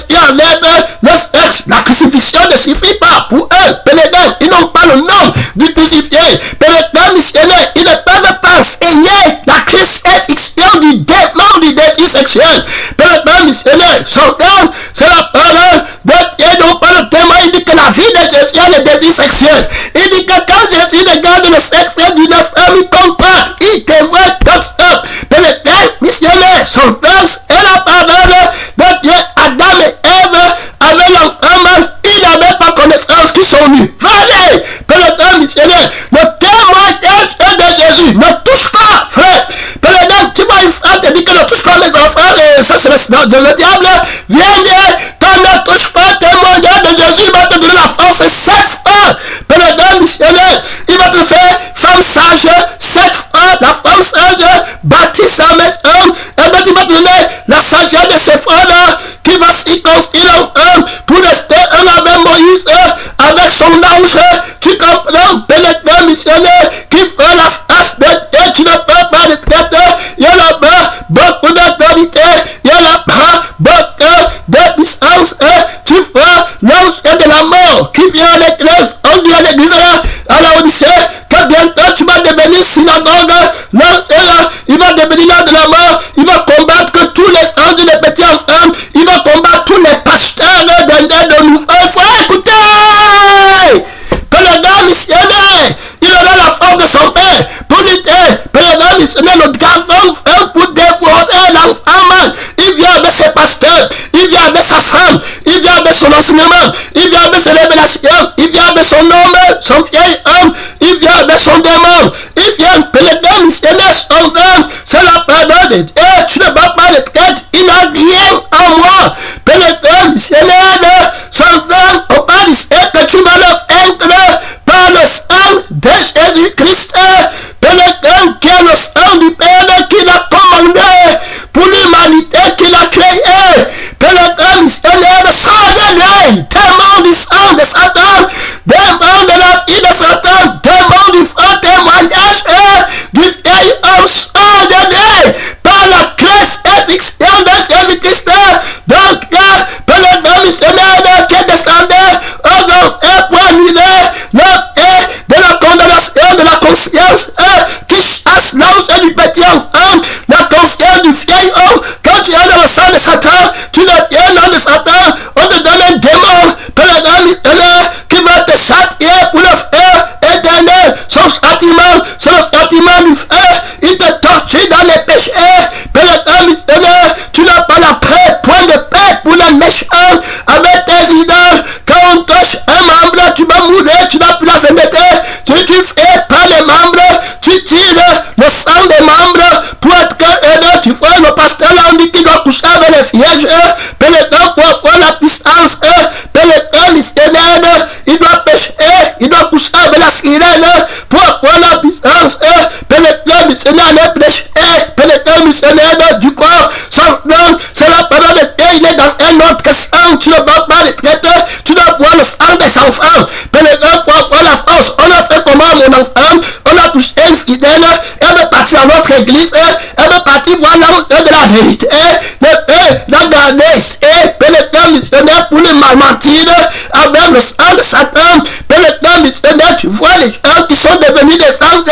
qui enlève le sexe. La crucifixion ne suffit pas pour eux. Père éternel, ils n'ont pas le nom du crucifié. Père éternel, missionnaire, ils ne peuvent pas enseigner la crucifixion du démon du désir sexuel. Père éternel, missionnaire, son âme, c'est la parole de Dieu, non pas le témoin. Il dit que la vie de Jésus est le désir sexuel. Il dit que quand Jésus regarde le sexe d'une femme, il comprend, il témoigne non-stop. Père éternel, missionnaire, son âme est la parole de Dieu. Adam et Ève avaient l'enfant mal. Ils n'avaient pas connaissance qu'ils sont nus. Frère, Père éternel, missionnaire, le témoignage de Jésus ne touche pas, frère. Père éternel, tu vois une femme te dit que ne touche pas mes enfants, et ça c'est le diable. Viens dire qu'on ne touche pas le témoignage de Jésus, il va te donner la force 7 fois. Père éternel, missionnaire, il va te faire femme sage 7 fois. La femme sage bâtit sa maison, et bien tu vas te donner la sagesse de ces fois-là qui va circoncire l'homme pour rester un avec Moïse, avec son ange. Tu comprends, Père éternel, missionnaire, qui fera la face de Dieu. Tu ne peux pas le traiter. Il y a là-bas beaucoup d'autorité, il y a là-bas beaucoup de puissance. Tu vois l'ange de la mort qui vient à l'église. On dit à l'église à la Odyssée que bientôt tu vas devenir synagogue. L'ange est là, il va devenir l'ange de la mort. Il va combattre que tous les anges des petits enfants. Il va combattre tous les pasteurs de nouveau. Il faut écouter. Père éternel, missionnaire, il aura la forme de son père pour lutter. Père éternel, missionnaire, le dragon pour dévorer l'enfant mal. Il vient avec ses pasteurs, il vient avec sa femme, il vient avec son enseignement, il vient avec ses révélations, il vient avec son homme, son vieil homme, il vient mais son démon. Ils viennent, Père missionnaire, son âme, c'est la pardon de Dieu. Tu ne bats pas les traîtres, il n'a rien en moi. Père missionnaire, son âme, au pas du ciel que tu m'as vaincre par le sang de Jésus-Christ. Père, qui est le sang du Père qu'il a commandé pour l'humanité qu'il a créée. Père, missionnaire, sors de lui, démon du sang de Satan, démon de la vie de Satan, démon du faux témoignage du vieil homme, sors de lui par la grâce efficiente de Jésus-Christ. Donc, Père, missionnaire qui descendait aux enfers pour annuler l'effet de la condamnation de la conscience qui chasse l'ange du petit enfant, la conscience du vieil homme. Quand tu es dans le sang de Satan, tu deviens l'homme de Satan. On te donne un démon, Père missionnaire, qui va te châtier pour le feu éternel. Son châtiment, c'est le châtiment du feu. Il te torture dans les péchés. Père missionnaire, tu n'as pas la paix, point de paix pour les méchants avec tes idoles. Quand on touche un membre, tu vas mourir, tu n'as plus la sainteté. Si tu fais pas les membres, tu tires le sang des membres pour être aidé. Tu vois, le pasteur là, on dit qu'il doit coucher avec les vierges. Père, pour avoir la puissance. Père, missionnaire, il doit pécher, il doit coucher avec la sirène pour avoir la puissance. Père, missionnaire, le péché. Père, missionnaire du corps, son nom, c'est la parole de Dieu, il est dans un autre sang. Tu ne vas pas les traiter, tu dois boire le sang des enfants. Père, pour avoir la force, on a fait comment mon enfant, on a touché une fidèle, elle veut partir à notre église, elle veut partir voir l'homme de la vérité, la garder, Père, missionnaire pour le mentir avec le sang de Satan. Père, missionnaire, tu vois les gens qui sont devenus des sangs,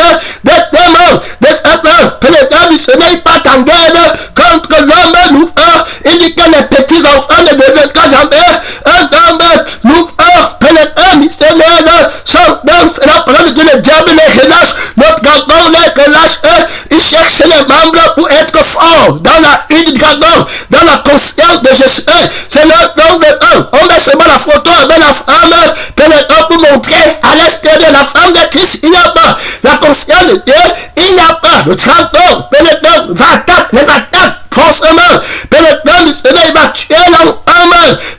des démons, des Satan. Père, missionnaire, il part en guerre contre l'homme nouveau. Il dit que les petits enfants ne deviendront jamais un homme nouveau. Père, missionnaire, son nom, c'est la parole de Dieu. Le diable les relâche, notre dragon les relâche. Il cherche les membres pour être fort dans la vie du dragon, dans la conscience de Jésus. C'est le nom de femme. On met seulement la photo avec la femme, Père, pour montrer à l'extérieur la femme de Christ. Il n'y a pas la conscience de Dieu, il n'y a pas le dragon. Père, va attaquer les attaques forcément. Père, missionnaire, il va tuer l'homme,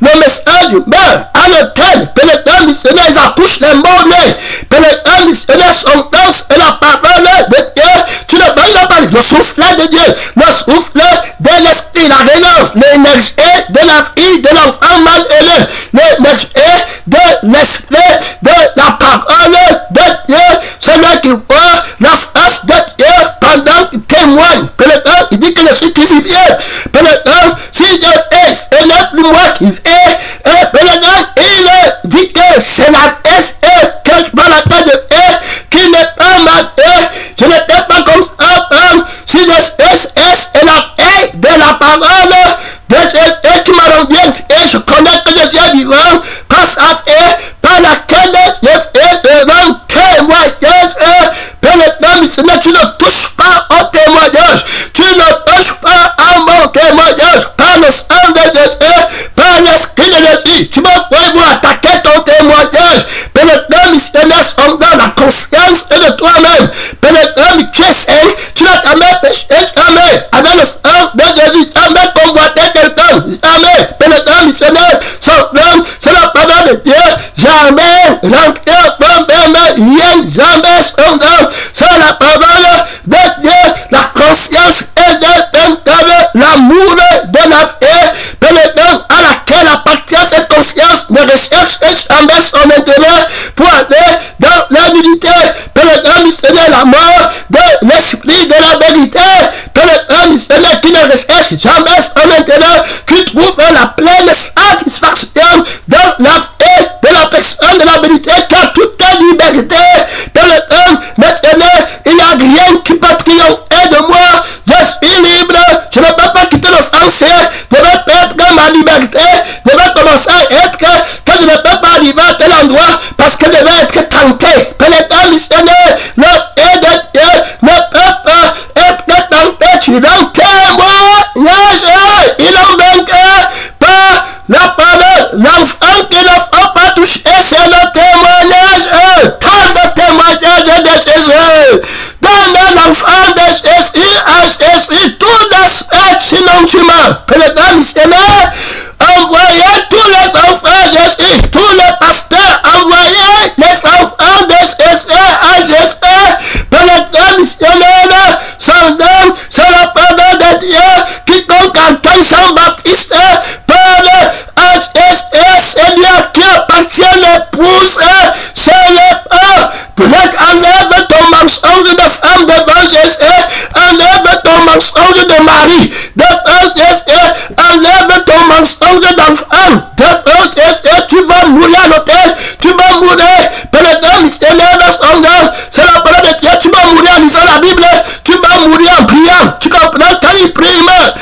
le message meurt à l'autel. Père, missionnaire, ils accouchent les morts-nés. Père, missionnaire, son nom, c'est la parole de Dieu. Tu ne vas pas le souffle de Dieu, le souffle de l'esprit, la renonce, l'énergie de la vie de l'enfant mal élevé, l'énergie de l'esprit de la parole de Dieu. Celui qui voit la face de Dieu pendant qu'il témoigne. Père, il dit que je suis crucifié. Père, si je fais, ce n'est plus moi qui fais. Et Père, il dit que c'est la fesse que je prends la paix de Dieu qui n'est pas ma paix. Je n'étais pas comme ça. Si je fais, la paix de la parole de Jésus qui m'a rendu et je connais que je suis vivant grâce à fait par laquelle je fais devant témoignage. Père, missionnaire, tu ne touches pas au témoignage. Tu ne touches pas à mon témoignage par le sang de Jésus, par l'esprit de Jésus. Tu vas pouvoir attaquer ton témoignage. Père, missionnaire, son dans la conscience de toi-même. Père, tu es saint, tu n'as jamais péché, jamais. Avec le sang de Jésus, jamais convoité quelqu'un. Jamais. Père, missionnaire, son nom, c'est la parole de Dieu. Jamais rentrer toi-même, rien, jamais son nom. C'est la parole de Dieu, la conscience et de l'amour de la paix. Père, à laquelle appartient cette conscience, ne recherche jamais son intérêt pour aller dans la nudité. Père, missionnaire, la mort de l'esprit de la vérité. Père, missionnaire, qui ne recherche jamais son intérêt, qui trouve la pleine satisfaction dans la paix de la personne de la vérité, qui a toute la liberté. Père, missionnaire, il n'y a rien qui peut triompher de moi. Je suis libre, je ne peux pas quitter le sens, je vais perdre ma liberté, je vais commencer à être que je ne peux pas arriver à tel endroit parce que je vais être tenté. Père, missionnaire, le fait de Dieu ne peut pas être tenté. Tu donc témoignage, ils l'ont vaincu par la parole. L'enfant qu'il ne faut pas toucher, c'est le témoignage. Car le témoignage de Père missionnaire, envoyez tous les enfants de Jésus, tous les pasteurs, envoyez les enfants de Jésus à Jésus. Père missionnaire, son nom, c'est la parole de Dieu. Quiconque entend Jean-Baptiste, parle à Jésus, Seigneur, qui appartient l'épouse, c'est le pas. Enlève ton mensonge de femme devant Jésus, enlève ton mensonge de mari devant Jésus, enlève ton mensonge d'enfant devant Jésus. Tu vas mourir à l'hôtel, tu vas mourir. Père missionnaire dans son nom, c'est la parole de Dieu. Tu vas mourir en lisant la Bible, tu vas mourir en priant. Tu comprends? Quand il prie, il meurt.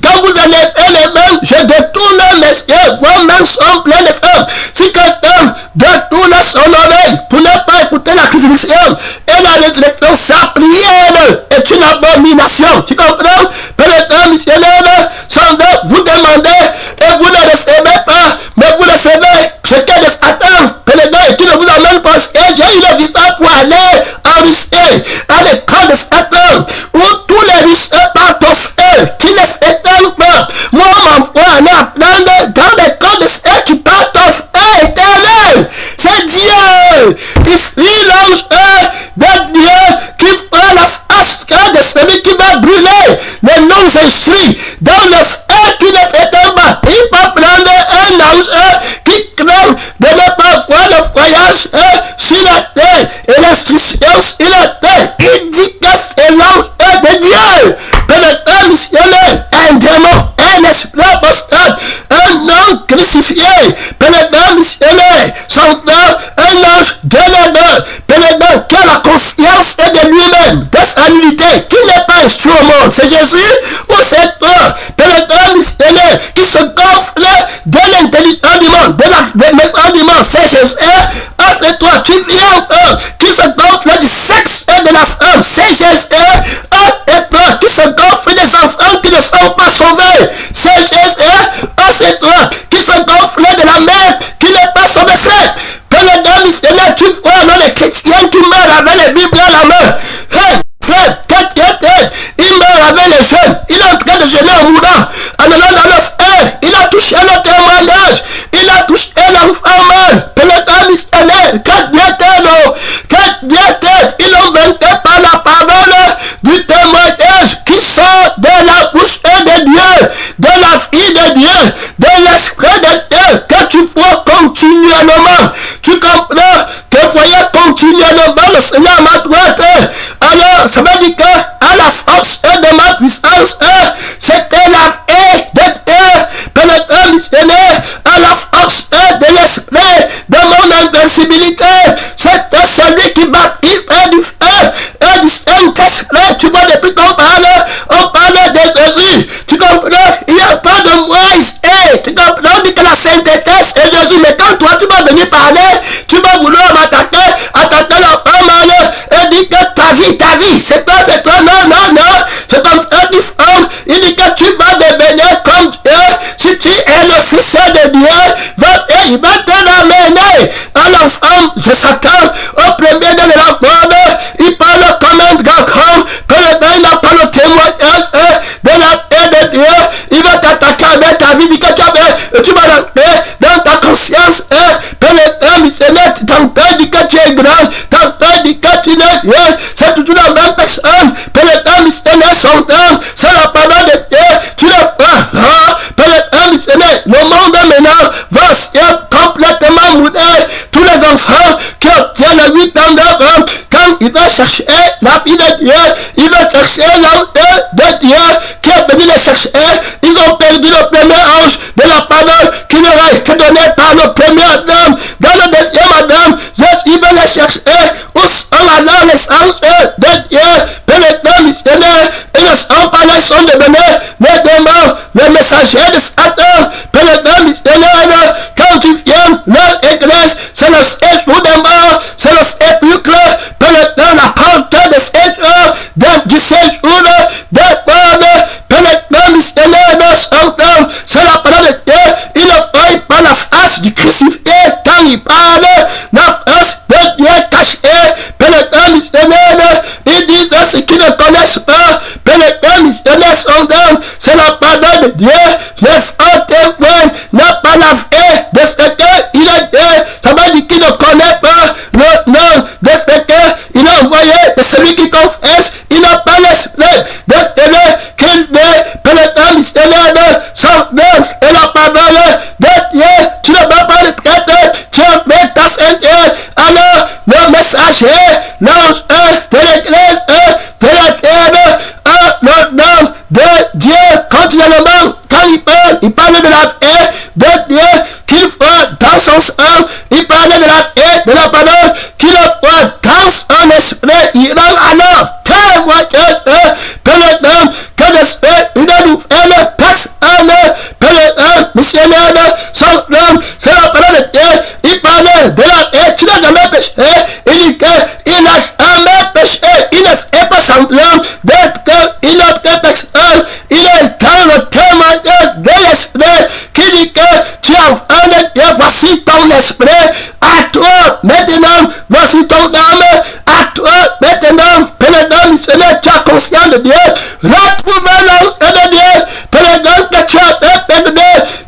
Quand vous enlevez les mains, je détourne mes yeux, vos mains sont pleines de sang. Si quelqu'un détourne son oreille pour ne pas écouter la crucifixion et la résurrection, sa prière est une abomination. Tu comprends? Père missionnaire, son nom, vous demandez et vous ne recevez pas, mais vous recevez ce qu'est de Satan. Père qui ne vous amène pas au ciel. J'ai eu le visa pour aller en Russie, à l'école de Satan, où tous les Russes partent au feu, qui ne s'éteignent pas. Moi, mon frère, aller apprendre dans l'école de ceux qui partent au feu éternel. C'est Dieu qui fuit l'ange de Dieu, qui voit la face de celui qui va brûler le nom de Jésus dans le feu qui ne s'éteint pas. Il peut prendre un ange qui craint de ne pas voir le voyage sur la terre et l'instruction sur la terre. Il dit que c'est l'ange de Dieu. Père missionnaire, un démon, un esprit apostate, un homme crucifié. Père missionnaire, son nom, un ange de l'honneur. Père qui a la conscience de lui-même, de sa nullité, qui n'est pas instruit au monde. C'est Jésus ou c'est toi? Père missionnaire, qui se gonfle de l'intelligence du monde, de message du monde. C'est Jésus. Ah, c'est toi qui viens encore, qui se gonfle du sexe de la femme. C'est Jésus. Ah, c'est toi qui se gonfle des enfants qui ne sont pas sauvés. C'est Jésus. Ah, c'est toi qui se gonfle de la mère qui n'est pas sauvée. C'est Père missionnaire, tu vois alors les chrétiens qui meurent avec les Bibles à la main. Hey, frère, il meurt avec les jeunes. Il est en train de jeûner en mourant, en allant dans le feu. Il a touché le témoignage. Il a touché l'enfant mort. Père missionnaire, que Dieu t'aide. Ils l'ont vaincu par la parole du témoignage qui sort de la bouche de Dieu, de la vie de Dieu, de l'esprit de Dieu, que tu vois continuellement. Tu comprends? Que voyez continuellement le Seigneur à ma droite. Alors, ça veut dire que à la force de ma puissance, c'est que la vie de Dieu, Père missionnaire, à la force de l'esprit, de mon invincibilité, c'est que celui qui baptise du feu et du Saint-Esprit. Tu vois, depuis qu'on parle de Jésus. Tu comprends? Il n'y a pas de Moïse. Tu comprends? On dit que la sainteté, c'est Jésus. Mais quand toi, tu vas venir parler, tu vas vouloir attaquer la femme et dire que ta vie, c'est toi. Non. C'est comme ça qu'il faut. Il dit que tu vas devenir comme Dieu. Si tu es le fils de Dieu, il va te ramener à l'enfant de Satan, au premier de la mort. Il parle comme un garçon. Il n'a pas le témoignage de la paix de Dieu. Il va t'attaquer avec ta vie. Tu vas rentrer dans ta conscience. Père missionnaire, tu t'entends dire que tu es grand. T'entends dire que tu es rien. C'est toujours la même personne. Père missionnaire, son temps, c'est la parole de Dieu. Tu le vois. Père missionnaire, le monde maintenant va complètement mourir. Tous les enfants qui obtiennent 8 ans d'avant, quand il va chercher la vie de Dieu, il va chercher l'ange de Dieu qui est venu les chercher. Ils ont perdu le premier ange de la parole qui leur a été donné par le premier Adam. Dans le deuxième Adam, il va les chercher. Où sont alors les anges de Dieu? Père missionnaire, ils ne sont pas les sons de bonheur, les démons, les messagers de Satan. Père missionnaire, quand ils viennent, leur église, c'est le séjour des morts, c'est le sépulcre. Père, la porte de séjour, du séjour des morts. Père missionnaire, dans son temps, c'est la parole de Dieu. Il ne voit pas la face du crucifié quand il parle, la face de Dieu cachée. Père missionnaire, ils disent ceux qui ne connaissent pas. Père missionnaire, son temps, c'est la parole de Dieu, les faux témoins n'ont pas la vraie de ce qu'il est Dieu. Ça veut dire qu'il ne connaît pas le nom de ce qu'il a envoyé, de celui qui confesse. Il n'a pas l'esprit de celui qu'il met, pénétrant missionnaire de son nom et la parole de Dieu. Tu ne peux pas le traiter, tu as mis ta Seigneur. Alors, le messager, l'ange de l'église de la terre, le nom de Dieu, continuellement, quand il parle de la paix de Dieu qu'il voit dans son sang, il parle de la paix de la parole qu'il voit dans son esprit. Il rend alors témoignage, pénétrant, que l'esprit, une nouvelle personne, pénétrant, missionnaire, son nom, c'est la parole de Dieu. Il parle de la paix, tu n'as jamais péché. Il dit qu'il n'a jamais péché. Il ne fait pas semblant d'être une autre personne. Il est dans le témoignage de l'esprit qui dit que tu as enfant de Dieu, voici ton esprit. À toi maintenant, voici ton âme. À toi maintenant, pénétrant missionnaire, tu as conscience de Dieu. Retrouve l'ange de Dieu, pénétrant que tu as perdu.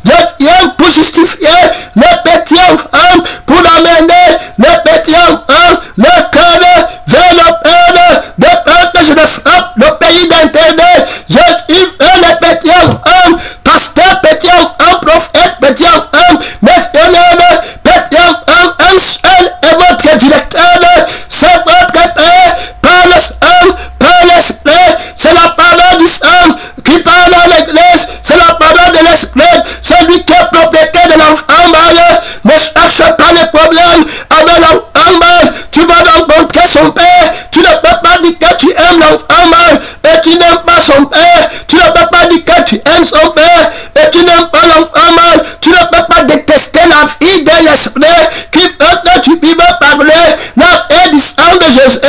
Dieu vient pour justifier le petit enfant, pour l'amener le petit enfant, le cœur vers le Père, de peur que je ne frappe le pays d'Internet. Je suis vers le petit enfant, pasteur, petit enfant, prophète, petit enfant, missionnaire, petit enfant, un seul est votre directeur, c'est votre Père, par le sang, par l'esprit, c'est la parole du sang qui parle à l'église, c'est la parole de l'esprit, c'est lui qui est propriétaire de l'enfant mal, ne cherche pas les problèmes avec l'enfant mal, tu vas rencontrer son père, tu ne peux pas dire que tu aimes l'enfant mal et tu n'aimes pas son père, tu ne peux pas dire que tu aimes son père et tu n'aimes pas l'enfant mal, tu ne peux pas détester la vie de l'esprit qui veut que tu vives par lui, la vie du sang de Jésus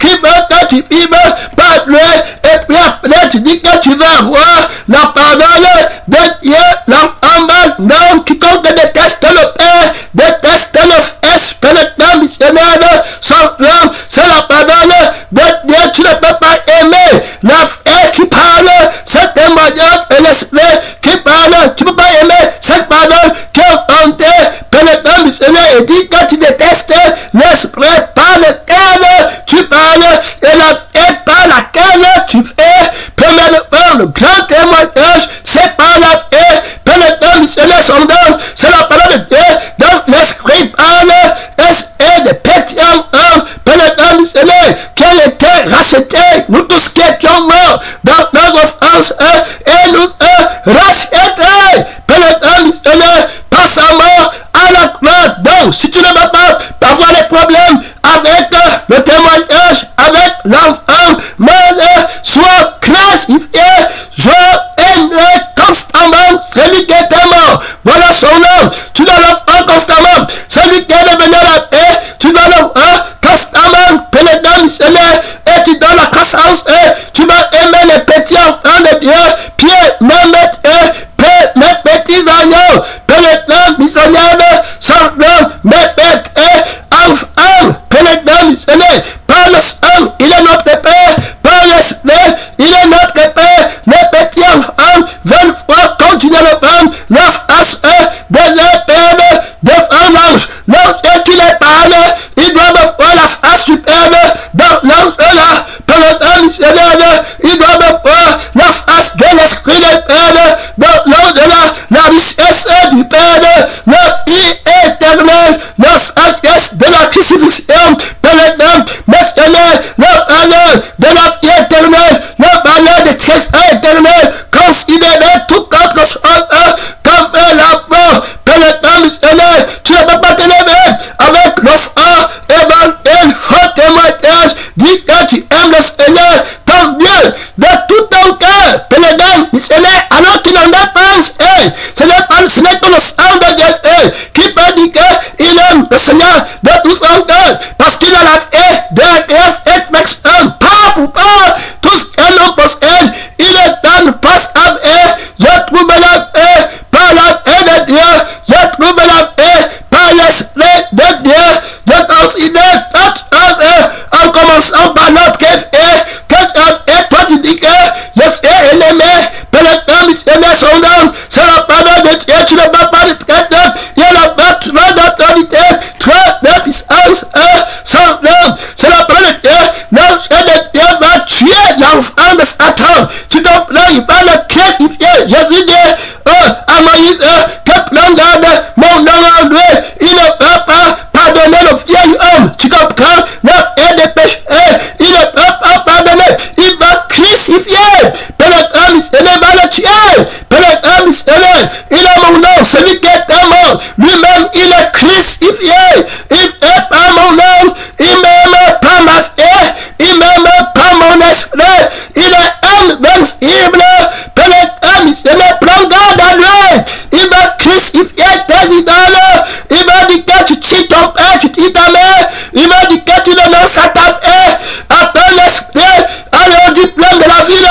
qui veut que tu vives par lui, et puis après tu dis que tu vas avoir la parole de Dieu, l'enfant mal, non, quiconque déteste le père, déteste le fils, pénétrant missionnaire, son nom, c'est la parole de Dieu, tu ne peux pas aimer la vraie qui parle, ce témoignage et l'esprit qui parle, tu ne peux pas aimer cette parole qui est enfantée, pénétrant missionnaire, et dit que tu détestes l'esprit par lequel tu parles, et la vraie par laquelle tu fais, premièrement, le grand témoignage, c'est par la vraie, pénétrant missionnaire, son nom, c'est la parole de Dieu, donc l'esprit parle, et des petits enfants, pénétrant missionnaire, qui ont été rachetés, nous tous qui étions morts dans nos offenses, et nous rachetés, pénétrant missionnaire, par sa mort à la croix. Donc, si tu ne veux pas avoir des problèmes avec le témoignage, avec l'enfant mal, sois classifié, je constamment, celui qui était mort, voilà son nom, tu dois le voir constamment, celui qui est devenu la paix, tu dois le voir constamment, pénétrant missionnaire, et tu donnes la croissance, tu dois aimer les petits enfants de Dieu, Pierre, même mes petits agneaux, pénétrant missionnaire, son nom, mes petits enfants, pénétrant missionnaire, par le sang, il est notre Père, par l'esprit, il est notre Père, les petits enfants veulent voir continuellement la face de leur Père devant l'ange. L'ange qui les parle, ils doivent voir la face du Père dans l'ange là, pénétrant missionnaire, ils doivent voir la face de l'esprit du Père dans l'ange là, la richesse du Père, la vie éternelle, la sagesse de la crucifixion, pénétrant missionnaire, la valeur de la vie éternelle, la valeur des trésors éternels, considérer toute autre chose comme la mort, pénétrant missionnaire, tu ne peux pas te lever avec le fort évangile, faux témoignage, dis que tu aimes le Seigneur, ton Dieu, de tout ton cœur, pénétrant missionnaire, alors qu'il n'en est pas un seul, ce n'est que le sang de Jésus qui peut dire qu'il aime le Seigneur de tout son cœur, parce qu'il a la foi de la grâce et personne, pas pour pas, tout ce qu'un homme possède, il le donne pas sa vie, je trouve la paix par la paix de Dieu, je trouve la paix par l'esprit de Dieu, je considère toute chose en commençant par notre fait, que toi tu dis que je suis un aimé, pénétrant missionnaire son est crucifié, il est par mon âme, il m'aime par ma vie, il m'aime par mon esprit, il est invincible. Père éternel, je ne prends garde à lui, il va crucifier tes idoles, il va dire que tu tues ton père, tu tues ta mère, il va dire que tu renonces à ta vie, appelle l'esprit, au diplôme de la ville,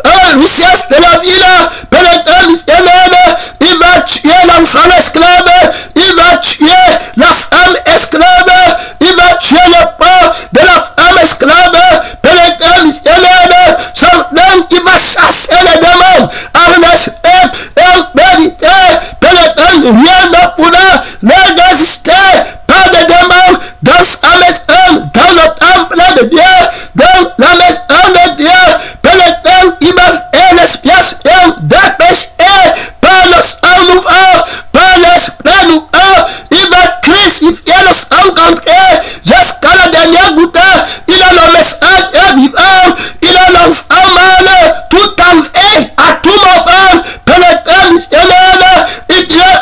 aux richesses de la ville. Père éternel, il va tuer l'enfant esclave, il va tuer la femme esclave, il va tuer le corps de la femme esclave. Père éternel, son nom, il va chasser les démons en esprit et en vérité. Père éternel, rien ne pourra le résister. Pas de démons dans sa maison, dans le temple de Dieu, dans la maison de Dieu. Père éternel, il va faire l'expiation des péchés par le sang nouveau, par l'esprit nouveau. Il va crucifier le sang contre jusqu'à la dernière goutte. Il est le message vivant, il est l'enfant mâle, tout en fait, à tout moment. Père éternel, il vient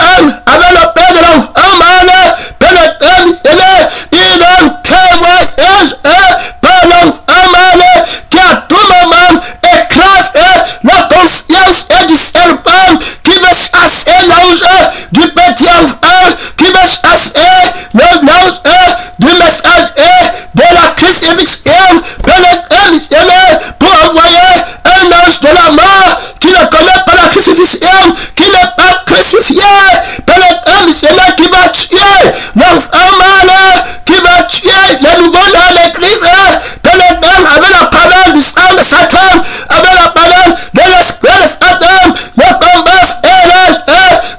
avec le père de l'enfant mâle. Père éternel, il donne témoignage par l'enfant mâle qui à tout moment écrase la conscience du serpent, qui veut chasser l'ange du petit enfant, qui veut chasser l'ange du messager de la crucifixion. Père éternel, pour envoyer un ange de la mort qui ne connaît pas la crucifixion, qui n'est pas crucifié. Père éternel, qui va tuer l'enfant mâle, qui va tuer les nouveau-nés de l'église. Père éternel, avec la parole du sang de Satan, avec la parole de l'esprit de Satan, le combat est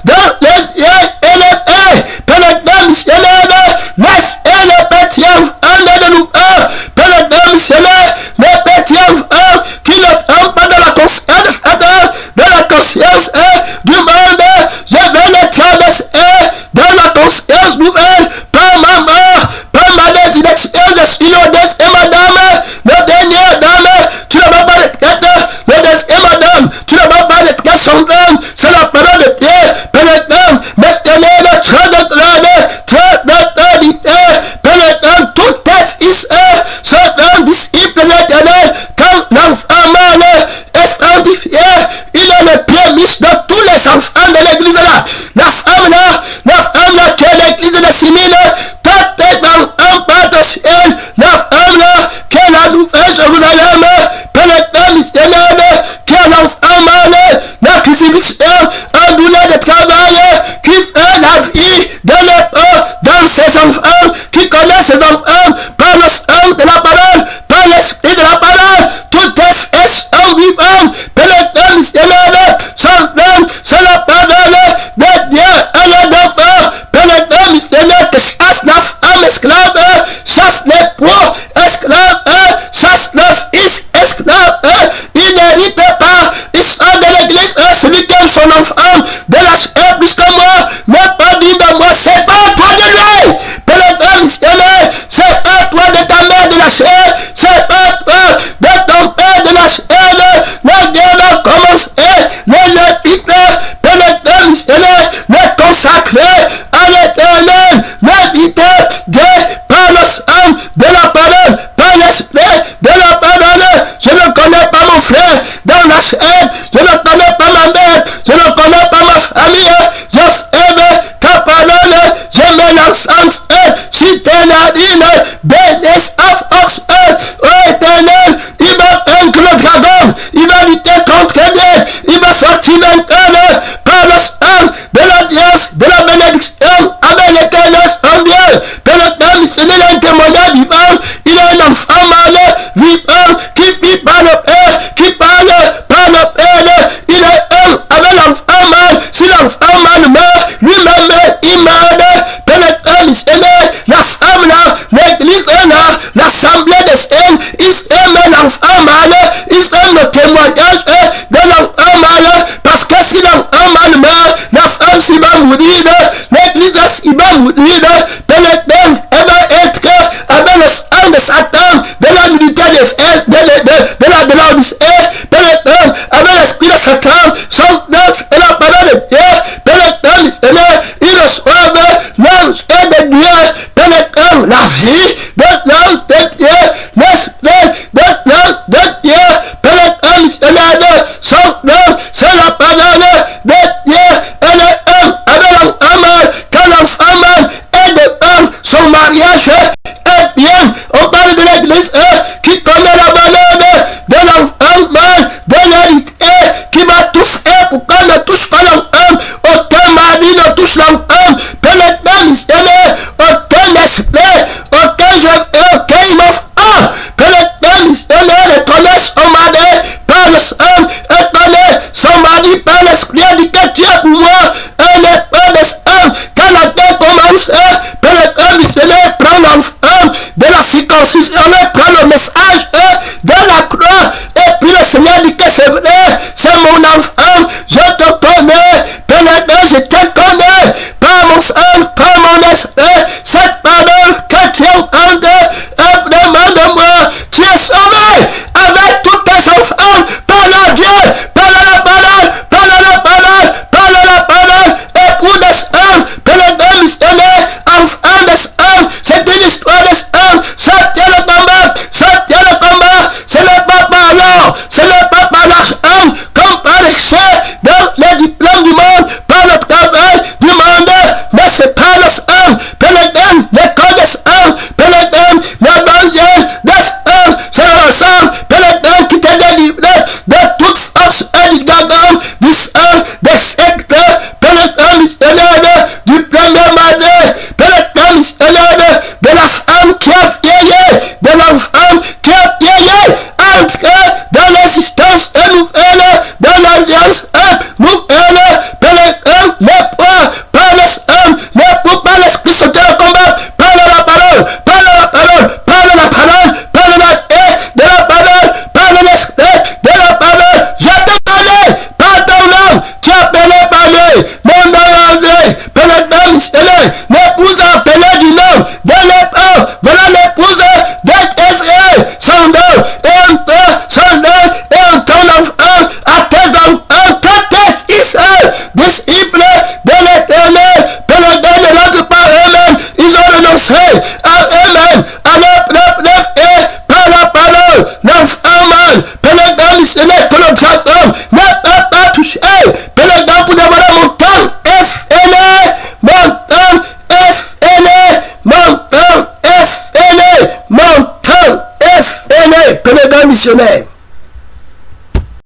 dans les liens et les paix. Père éternel, laisse le petit enfant de nous. Père éternel, le petit enfant qui ne tombe pas dans la conscience de Satan, dans la conscience du monde, je vais les traverser dans la conscience nouvelle par ma mort, par ma désinexpérience. Je suis le deuxième Adam, le dernier Adam. Tu ne vas pas le tête, le deuxième Adam. Tu ne vas pas le tête son homme. C'est la parole de Dieu. Père éternel, messieurs, tu as d'autorité. Père éternel, tous tes fils sont disciples de l'Éternel. Quand l'enfant mâle est sanctifié, il est le prémisse de tous les enfants de l'église. La femme là qui est l'église de Simile, tout est en potentiel. La femme là qui est la nouvelle Jérusalem, Père éternel, qui est l'enfant mâle, la crucifixion, un douleur de travail, qui fait la vie de l'époque dans ses enfants, qui connaît ses enfants par le sang de la parole, par l'esprit de la parole. Tout est fait sont vivants. Père éternel, son nom, c'est la parole de Dieu. Ayez donc peur. Père éternel, que chasse la femme esclave, chasse les poids esclaves, chasse le fils esclave. Il n'hérite pas. Ils sont de l'église. Celui qui aime son enfant de la chair plus que moi, n'est pas digne de moi. C'est pas toi de lui. Père éternel, c'est pas toi de ta mère de la chair, c'est pas toi de ton père de la chair. La guerre a commencé. Les Lévites, Père éternel, les consacrés à l'éternel, les guidés par le sang de la parole, par l'esprit de la parole. Je ne connais pas mon frère dans la chair, je ne connais pas ma mère, je ne connais pas ma famille. Je sais ta parole, je mets l'encens sur tes narines, bénisse of oh éternel. Il va vaincre le dragon, il va lutter contre Dieu, il va sortir vainqueur par le sang de l'alliance, de la bénédiction avec l'éternel son Dieu. Père éternel, il est un témoignage vivant, il est un enfant mâle vivant qui vit par le Père, qui parle par le Père. Il est un avec l'enfant mâle. Si l'enfant mâle meurt, lui-même il meurt. Père éternel, la femme là, l'église là, l'assemblée des saints, ils aiment l'enfant mâle, ils aiment le témoignage de l'enfant mâle, parce que si l'enfant mâle meurt, la femme s'y va mourir, l'église s'y va mourir. Père éternel, elle va être avec le sang de Satan, de la nudité de la Odyssée. Père éternel, avec l'esprit de Satan, son nom est la parole de Dieu. Père éternel, il sauve l'ange la vie de l'homme de Dieu, l'esprit de l'homme de Dieu, Père missionnaire, son nom, c'est la parole de Dieu, et les hommes avec l'homme, que l'enfant et de homme, son mariage est bien. On parle de l'église qui connaît la valeur de l'enfant, de l'héritier, qui va tout faire pour qu'on ne touche pas l'enfant, aucun mari ne touche l'enfant, Père missionnaire, aucun esprit, aucun chef, aucun innocent, Père missionnaire reconnaît son mari par le sang, et connaît son mari par l'esprit éducatif pour moi, un épreuve de sang, quand la guerre commence, Père missionnaire prend l'enfant de la circoncision, prend le message de la croix, et puis le Seigneur dit que c'est vrai, c'est mon enfant, je te connais, Père, je te connais, par mon sang, par mon esprit, cette parole que tu entends, vraiment de moi, tu es sauvé avec tous tes enfants, par la Dieu, par la parole, par la parole, par la parole, et pour des sang, Père missionnaire, enfant des sang, c'est une histoire des sang, ça tient le combat, ça tient le combat, ce n'est pas par l'or, ce n'est pas par l'argent, comme par les chefs, dans les diplômes du monde, par le travail du monde, mais c'est par le sang, Père